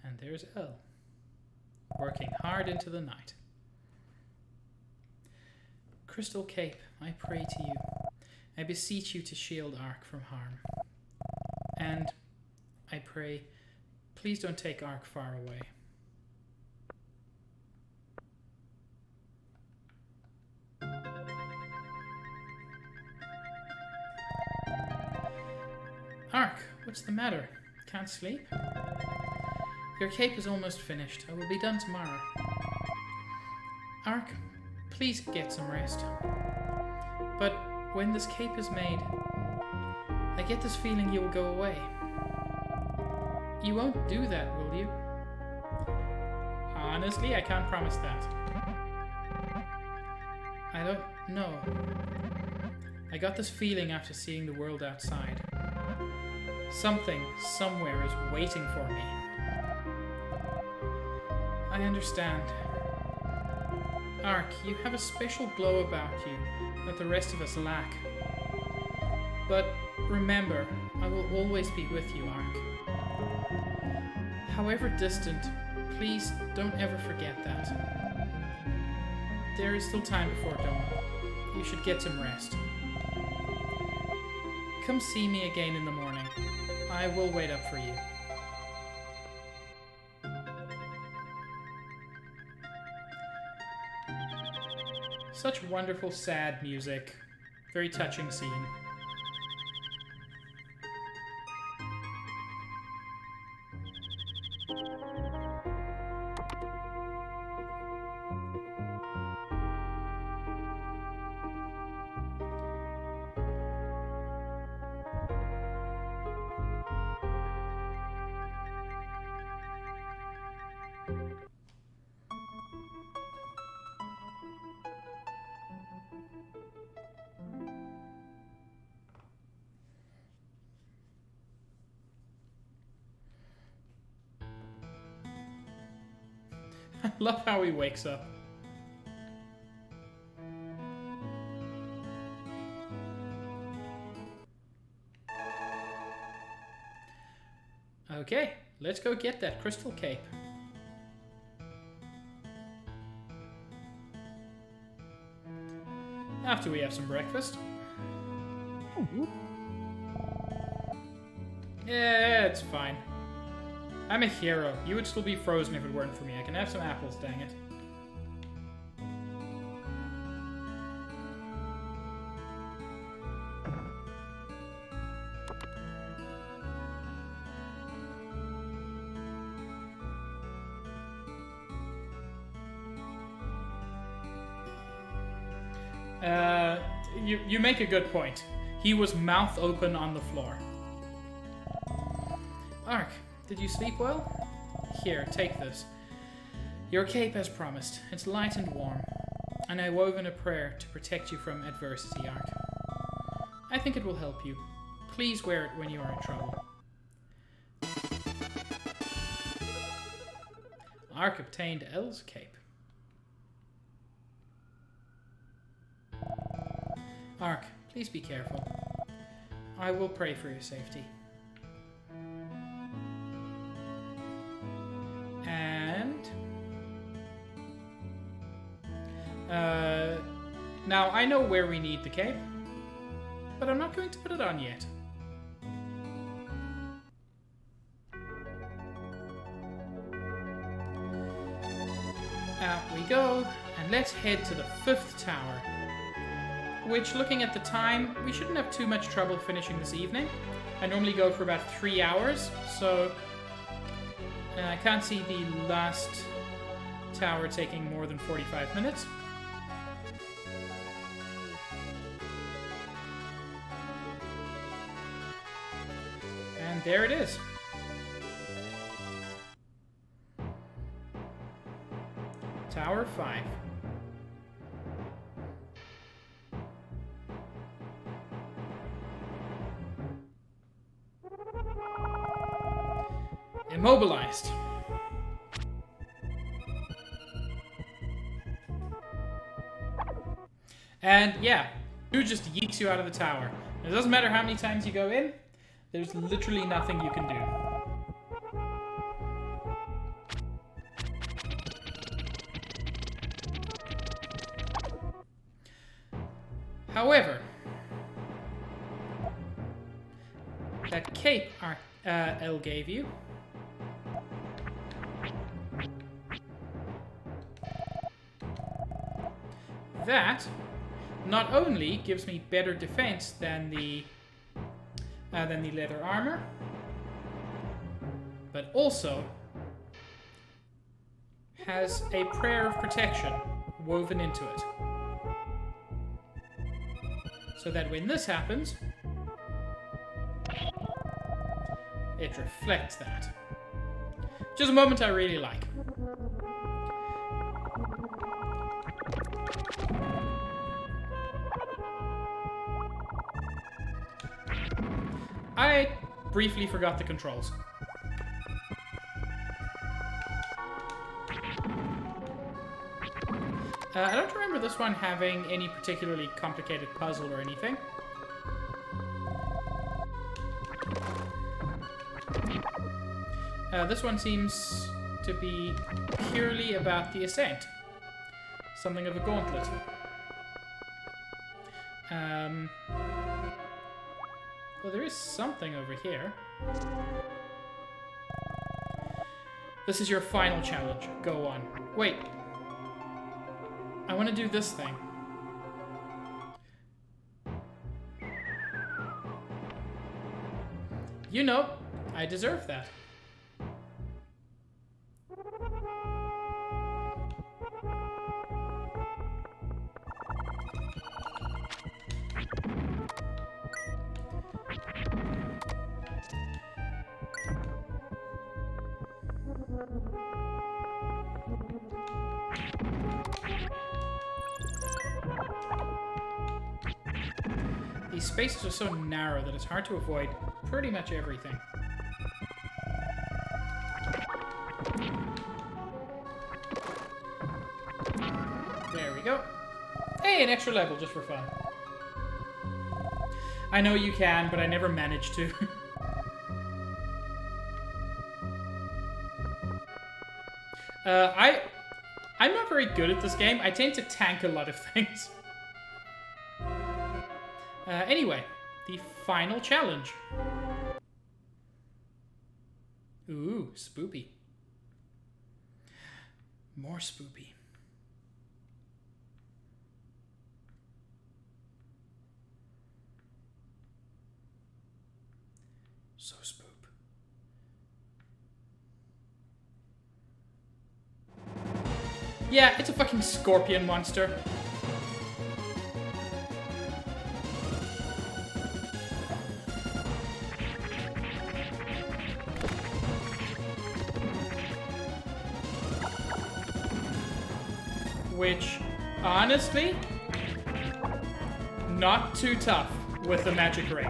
And there's Elle, working hard into the night. Crystal Cape, I pray to you. I beseech you to shield Ark from harm. And I pray, please don't take Ark far away. Ark, what's the matter? Can't sleep? Your cape is almost finished. I will be done tomorrow. Ark, please get some rest. But when this cape is made, I get this feeling you will go away. You won't do that, will you? Honestly, I can't promise that. I don't know. I got this feeling after seeing the world outside. Something, somewhere is waiting for me. I understand. Ark, you have a special glow about you that the rest of us lack. But remember, I will always be with you, Ark. However distant, please don't ever forget that. There is still time before dawn. You should get some rest. Come see me again in the morning. I will wait up for you. Such wonderful, sad music. Very touching scene. I love how he wakes up. Okay, let's go get that crystal cape. After we have some breakfast. Yeah, it's fine. I'm a hero. You would still be frozen if it weren't for me. I can have some apples, dang it. You make a good point. He was mouth open on the floor. Ark, did you sleep well? Here, take this. Your cape as promised. It's light and warm. And I wove in a prayer to protect you from adversity, Ark. I think it will help you. Please wear it when you are in trouble. Ark obtained Elle's cape. Ark, please be careful. I will pray for your safety. And... now, I know where we need the cape, but I'm not going to put it on yet. Out we go, and let's head to the 5th tower. Which, looking at the time, we shouldn't have too much trouble finishing this evening. I normally go for about 3 hours, so I can't see the last tower taking more than 45 minutes. And there it is. Tower 5. Immobilized. And yeah, dude just yeets you out of the tower. It doesn't matter how many times you go in, there's literally nothing you can do. However, that cape Elle gave you that not only gives me better defense than the leather armor, but also has a prayer of protection woven into it. So that when this happens, it reflects that. Which is a moment I really like. I briefly forgot the controls. I don't remember this one having any particularly complicated puzzle or anything. This one seems to be purely about the ascent. Something of a gauntlet. Well, there is something over here. This is your final challenge. Go on. Wait. I want to do this thing. You know, I deserve that. These spaces are so narrow that it's hard to avoid pretty much everything. There we go. Hey, an extra level just for fun. I know you can, but I never managed to. I'm not very good at this game. I tend to tank a lot of things. Anyway, the final challenge. Ooh, spoopy. More spoopy. So spoop. Yeah, it's a fucking scorpion monster. Which, honestly, not too tough with the magic ring.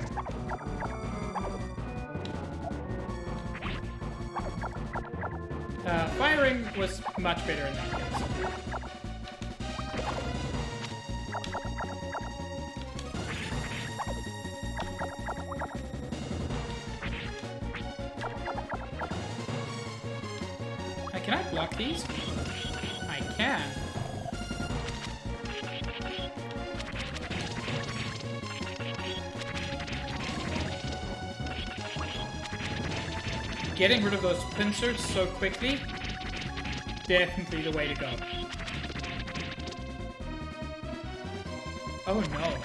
Firing was much better in that case. Can I block these? I can. Getting rid of those pincers so quickly, definitely the way to go. Oh no.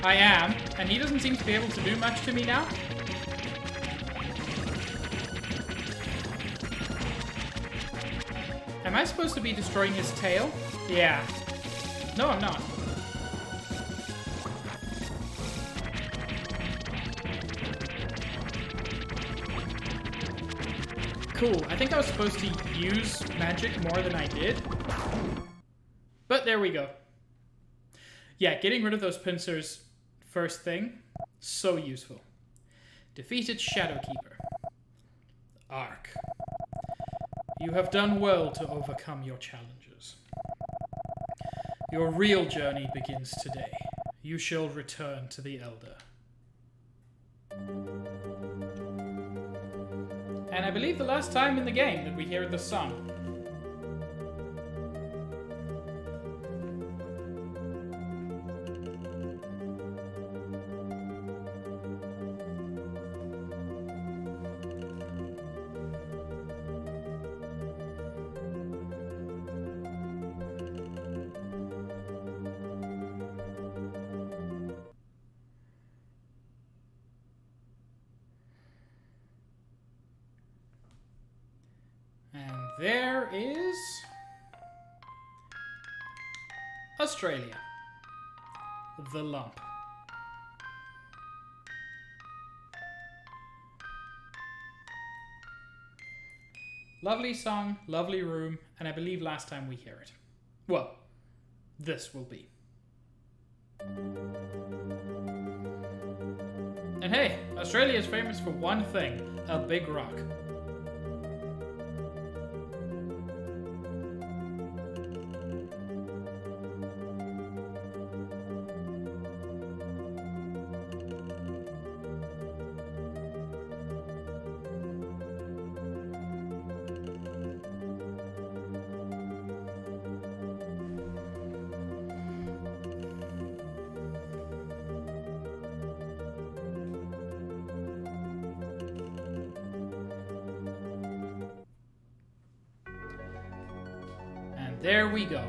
I am, and he doesn't seem to be able to do much to me now. Am I supposed to be destroying his tail? Yeah. No, I'm not. Cool. I think I was supposed to use magic more than I did. But there we go. Yeah, getting rid of those pincers first thing, so useful. Defeated Shadowkeeper. Arc. You have done well to overcome your challenges. Your real journey begins today. You shall return to the Elder. And I believe the last time in the game that we hear the song. There is Australia, the lump. Lovely song, lovely room, and I believe last time we hear it. Well, this will be. And hey, Australia is famous for one thing, a big rock. There we go.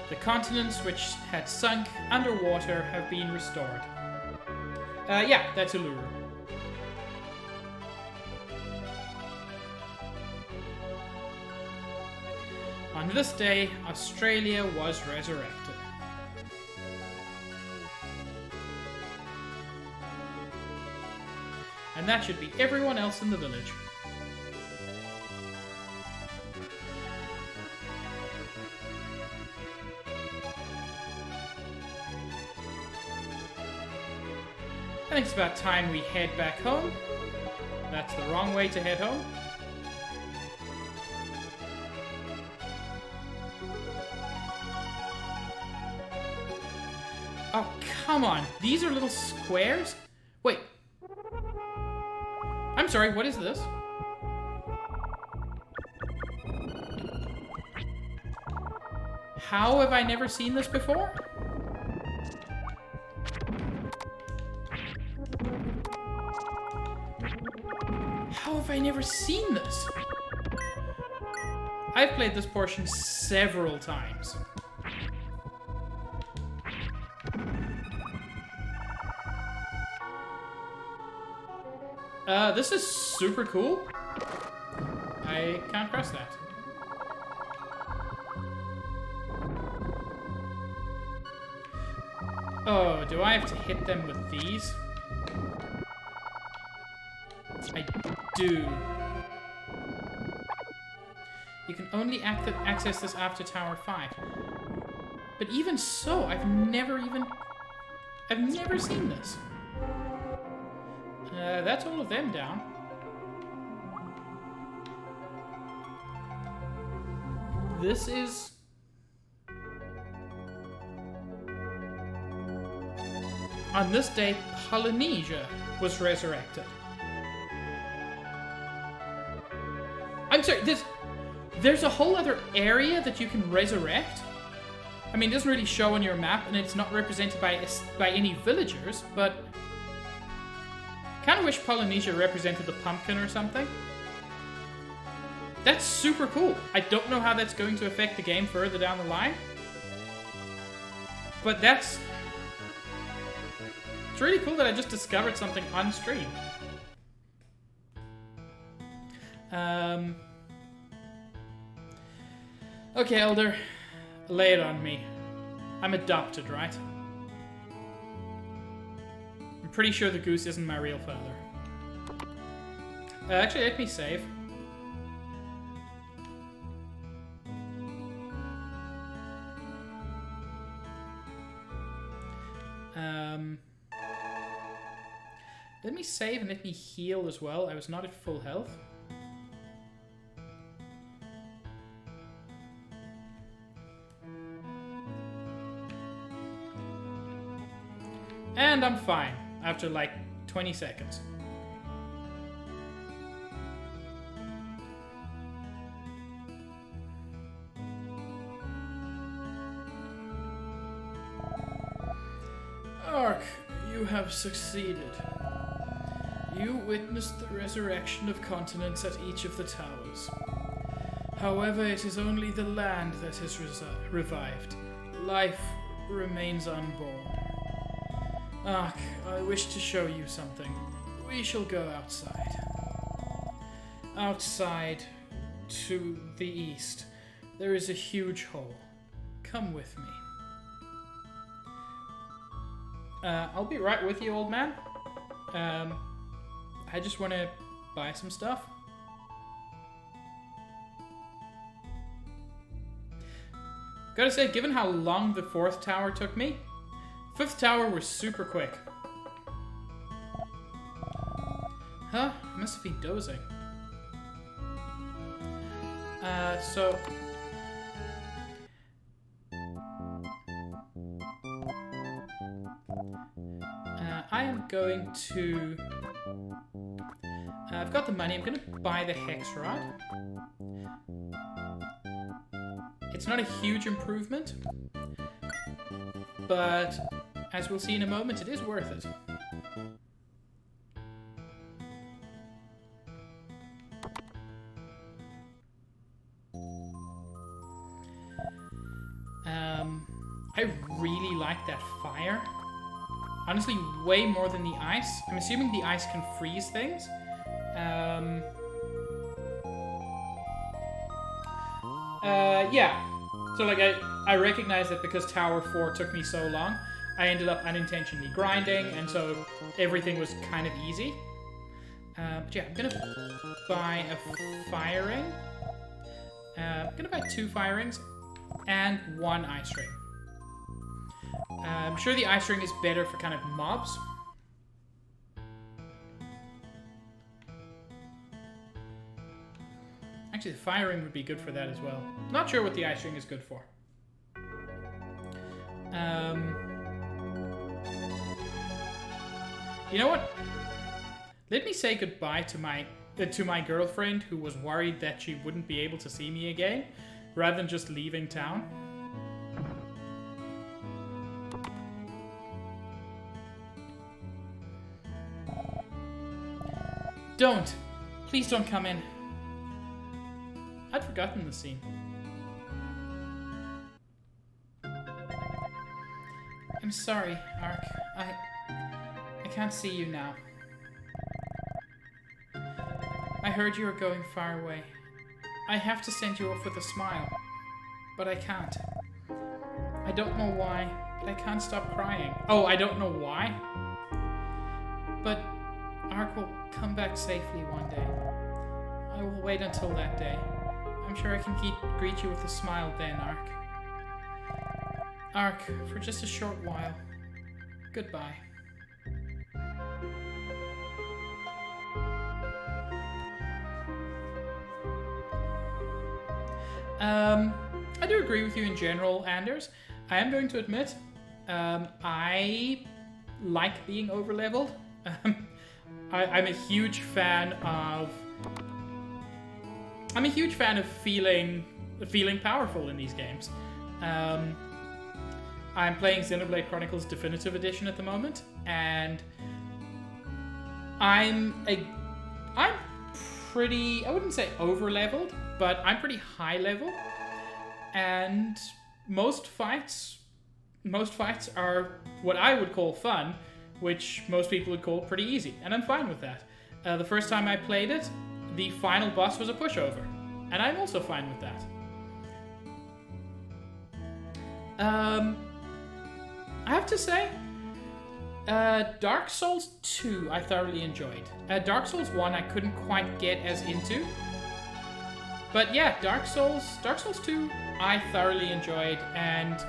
The continents which had sunk underwater have been restored. Yeah, that's Uluru. On this day, Australia was resurrected. And that should be everyone else in the village. I think it's about time we head back home. That's the wrong way to head home. Oh, come on. These are little squares? Wait. I'm sorry, what is this? How have I never seen this before? How have I never seen this? I've played this portion several times. This is super cool. I can't press that. Oh, do I have to hit them with these? I do. You can only access this after Tower 5. But even so, I've never seen this. That's all of them down. This is... On this day, Polynesia was resurrected. I'm sorry, there's a whole other area that you can resurrect? I mean, it doesn't really show on your map, and it's not represented by any villagers, but... Kind of wish Polynesia represented the pumpkin or something. That's super cool. I don't know how that's going to affect the game further down the line. But it's really cool that I just discovered something on stream. Okay, Elder. Lay it on me. I'm adopted, right? I'm pretty sure the goose isn't my real father. Actually, let me save. Let me save and let me heal as well. I was not at full health. And I'm fine after like 20 seconds. Ark, you have succeeded. You witnessed the resurrection of continents at each of the towers. However, it is only the land that is revived. Life remains unborn. Ark, I wish to show you something. We shall go outside. Outside, to the east, there is a huge hole. Come with me. I'll be right with you, old man. I just want to buy some stuff. Gotta say, given how long the 4th tower took me, 5th tower was super quick. Huh? I must have been dozing. So... I am going to... I've got the money. I'm going to buy the Hex Rod. It's not a huge improvement, but as we'll see in a moment, it is worth it. like that fire. Honestly, way more than the ice. I'm assuming the ice can freeze things. Yeah. So like I recognize that because Tower 4 took me so long, I ended up unintentionally grinding, and so everything was kind of easy. But yeah, I'm gonna buy a fire ring. I'm gonna buy 2 fire rings and 1 ice ring. I'm sure the ice ring is better for kind of mobs. Actually, the fire ring would be good for that as well. Not sure what the ice ring is good for. You know what? Let me say goodbye to my girlfriend, who was worried that she wouldn't be able to see me again, rather than just leaving town. Don't! Please don't come in. I'd forgotten the scene. I'm sorry, Ark. I can't see you now. I heard you were going far away. I have to send you off with a smile, but I can't. I don't know why, but I can't stop crying. Oh, I don't know why? But Ark will come back safely one day. I will wait until that day. I'm sure I can greet you with a smile then, Ark. Ark, for just a short while. Goodbye. I do agree with you in general, Anders. I am going to admit, I like being overleveled. I'm a huge fan of feeling powerful in these games. I'm playing Xenoblade Chronicles Definitive Edition at the moment, and I'm pretty, I wouldn't say over-leveled, but I'm pretty high level, and most fights are what I would call fun, which most people would call pretty easy, and I'm fine with that. The first time I played it, the final boss was a pushover, and I'm also fine with that. I have to say, Dark Souls 2 I thoroughly enjoyed. Dark Souls 1 I couldn't quite get as into. But yeah, Dark Souls 2 I thoroughly enjoyed, and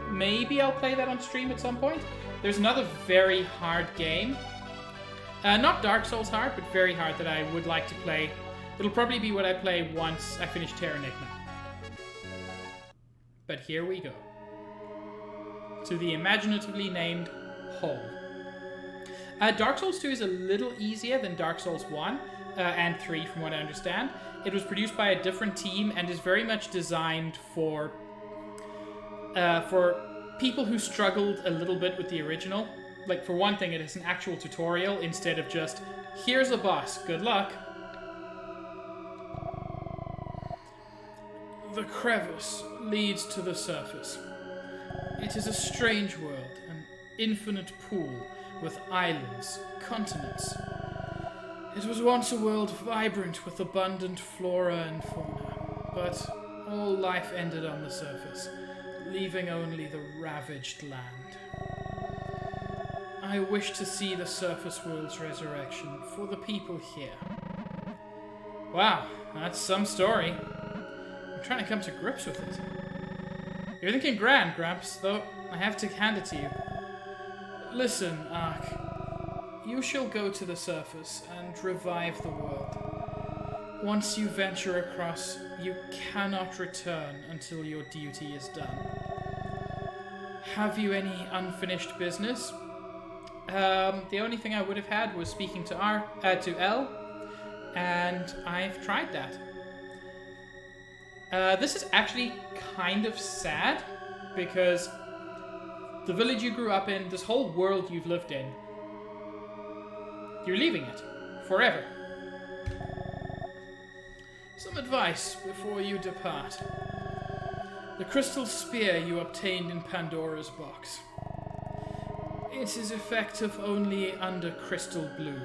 maybe I'll play that on stream at some point. There's another very hard game. Not Dark Souls hard, but very hard that I would like to play. It'll probably be what I play once I finish Terranigma. But here we go. To the imaginatively named Hole. Dark Souls 2 is a little easier than Dark Souls 1 and 3 from what I understand. It was produced by a different team and is very much designed for people who struggled a little bit with the original. Like, for one thing, it is an actual tutorial instead of just, here's a boss, good luck. The crevice leads to the surface. It is a strange world, an infinite pool with islands, continents. It was once a world vibrant with abundant flora and fauna, but all life ended on the surface, leaving only the ravaged land. I wish to see the surface world's resurrection for the people here. Wow, that's some story. I'm trying to come to grips with it. You're thinking grand, Gramps, though I have to hand it to you. Listen, Ark. You shall go to the surface and revive the world. Once you venture across, you cannot return until your duty is done. Have you any unfinished business? The only thing I would have had was speaking to Elle, and I've tried that. This is actually kind of sad, because the village you grew up in, this whole world you've lived in, you're leaving it. Forever. Some advice before you depart. The crystal spear you obtained in Pandora's box. It is effective only under crystal blue.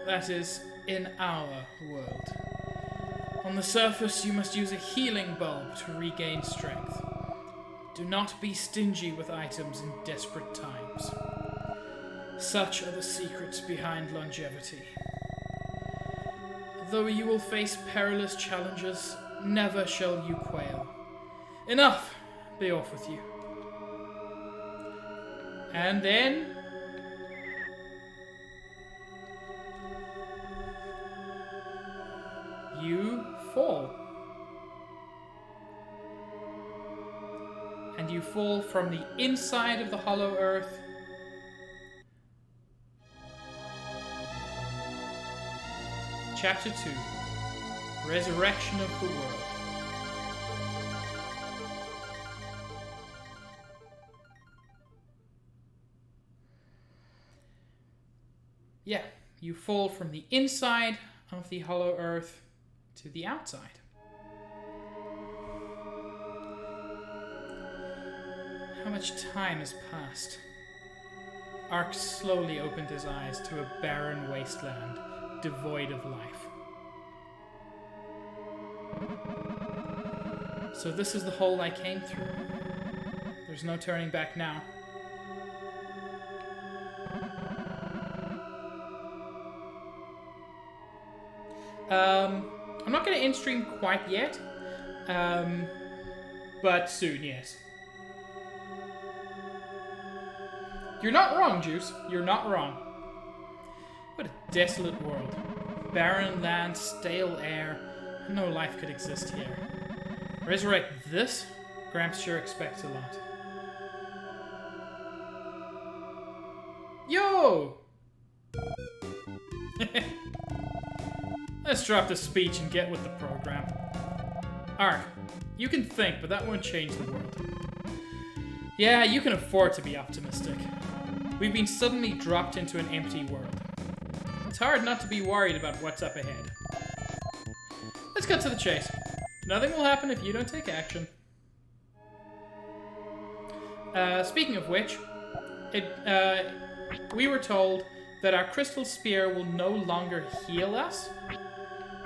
That is, in our world. On the surface, you must use a healing bulb to regain strength. Do not be stingy with items in desperate times. Such are the secrets behind longevity. Though you will face perilous challenges, never shall you quail. Enough! Be off with you. And then... you fall. And you fall from the inside of the hollow earth Chapter 2. Resurrection of the World. Yeah, you fall from the inside of the hollow earth to the outside. How much time has passed? Ark slowly opened his eyes to a barren wasteland, devoid of life. So this is the hole I came through. There's no turning back now. I'm not going to in-stream quite yet, but soon, yes. You're not wrong, Juice. You're not wrong. What a desolate world. Barren land, stale air. No life could exist here. Resurrect this? Gramps sure expects a lot. Yo! Let's drop the speech and get with the program. Ark, you can think, but that won't change the world. Yeah, you can afford to be optimistic. We've been suddenly dropped into an empty world. It's hard not to be worried about what's up ahead. Let's cut to the chase. Nothing will happen if you don't take action. Speaking of which, we were told that our crystal spear will no longer heal us.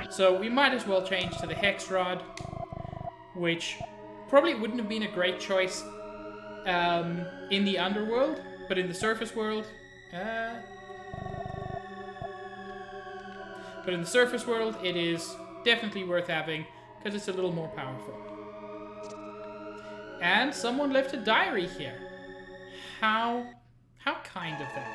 So we might as well change to the hex rod, which probably wouldn't have been a great choice in the underworld, but in the surface world, it is definitely worth having because it's a little more powerful. And someone left a diary here. How kind of them.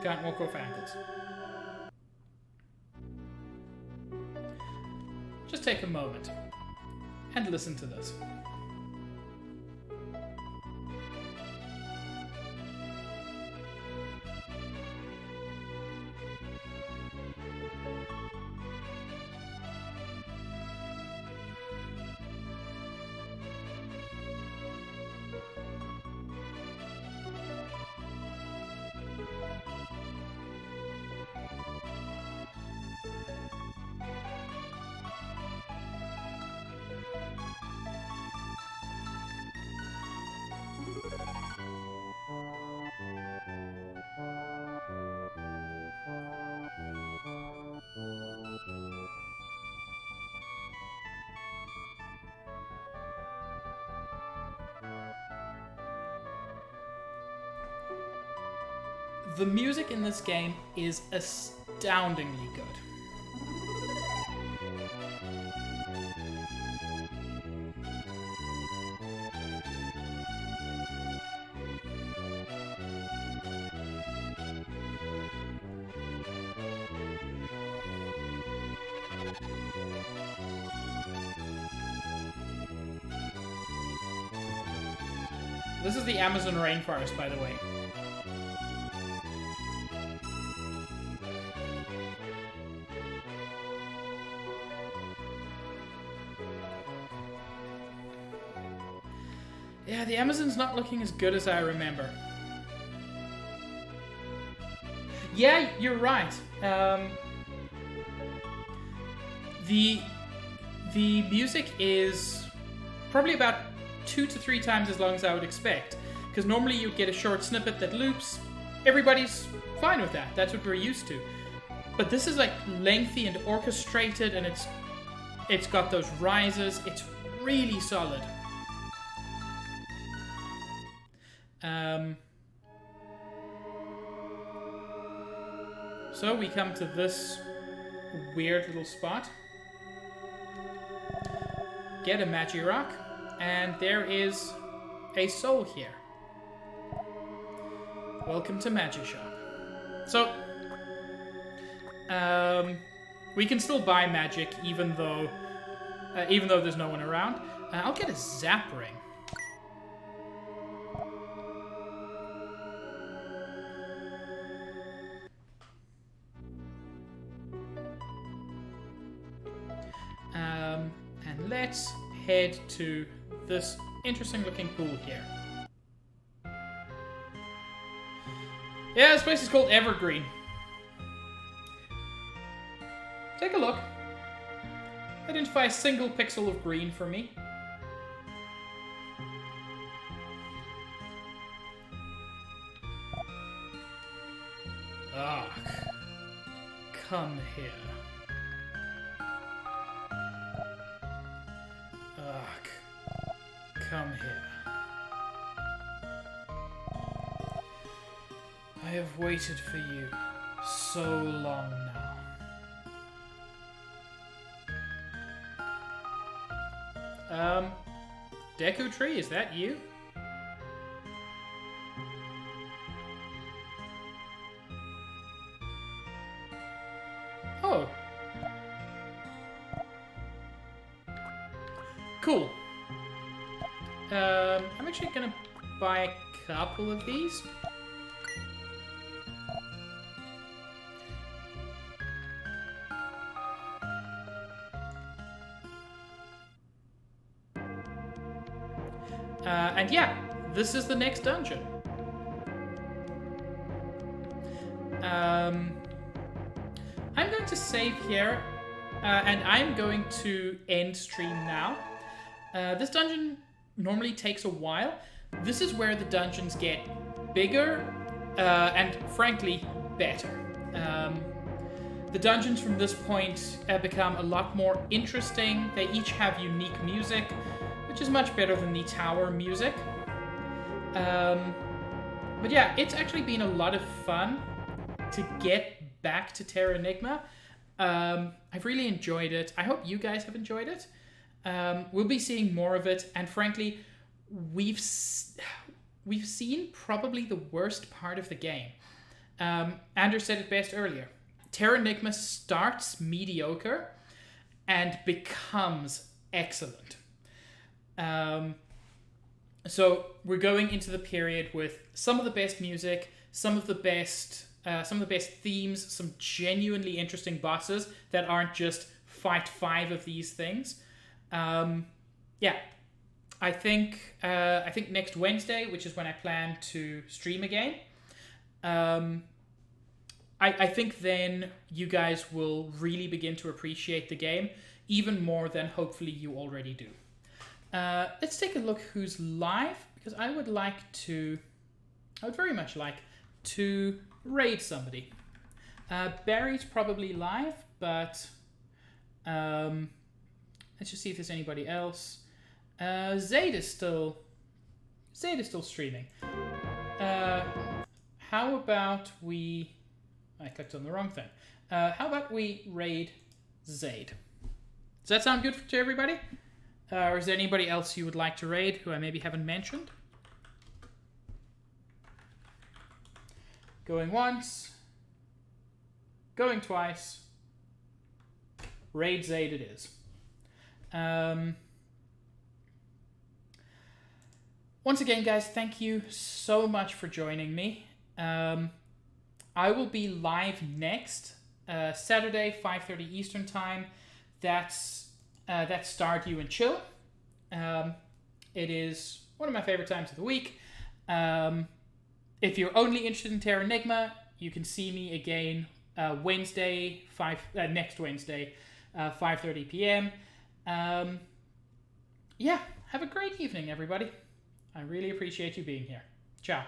Can't walk off ankles. Just take a moment and listen to this. The music in this game is astoundingly good. This is the Amazon rainforest, by the way. Yeah, the Amazon's not looking as good as I remember. Yeah, you're right. The music is probably about 2 to 3 times as long as I would expect. Because normally you'd get a short snippet that loops. Everybody's fine with that. That's what we're used to. But this is like lengthy and orchestrated, and it's got those rises. It's really solid. So we come to this weird little spot. Get a Magirock, and there is a soul here. Welcome to Magic Shop. So, we can still buy magic even though there's no one around. I'll get a Zap Ring. And let's head to this interesting looking pool here. Yeah, this place is called Evergreen. Take a look. Identify a single pixel of green for me. Ah, come here. Come here. I have waited for you so long now. Deku Tree, is that you? Oh. Cool. I'm actually gonna buy a couple of these. And yeah, this is the next dungeon. I'm going to save here, and I'm going to end stream now. This dungeon normally takes a while. This is where the dungeons get bigger and, frankly, better. The dungeons from this point become a lot more interesting. They each have unique music, which is much better than the tower music. But yeah, it's actually been a lot of fun to get back to Terranigma. I've really enjoyed it. I hope you guys have enjoyed it. We'll be seeing more of it, and frankly, we've seen probably the worst part of the game. Anders said it best earlier. Terranigma starts mediocre and becomes excellent. So we're going into the period with some of the best music, some of the best themes, some genuinely interesting bosses that aren't just fight 5 of these things. Yeah, I think next Wednesday, which is when I plan to stream again, I think then you guys will really begin to appreciate the game even more than hopefully you already do. Let's take a look who's live, because I would very much like to raid somebody. Barry's probably live, but let's just see if there's anybody else. Zaid is still streaming. How about we... I clicked on the wrong thing. How about we raid Zaid? Does that sound good to everybody? Or is there anybody else you would like to raid who I maybe haven't mentioned? Going once. Going twice. Raid Zaid it is. Once again, guys, thank you so much for joining me. I will be live next Saturday, 5:30 Eastern Time. That's Stardew and Chill. It is one of my favorite times of the week. If you're only interested in Terranigma, you can see me again next Wednesday, 5:30 p.m. Yeah, have a great evening, everybody. I really appreciate you being here. Ciao.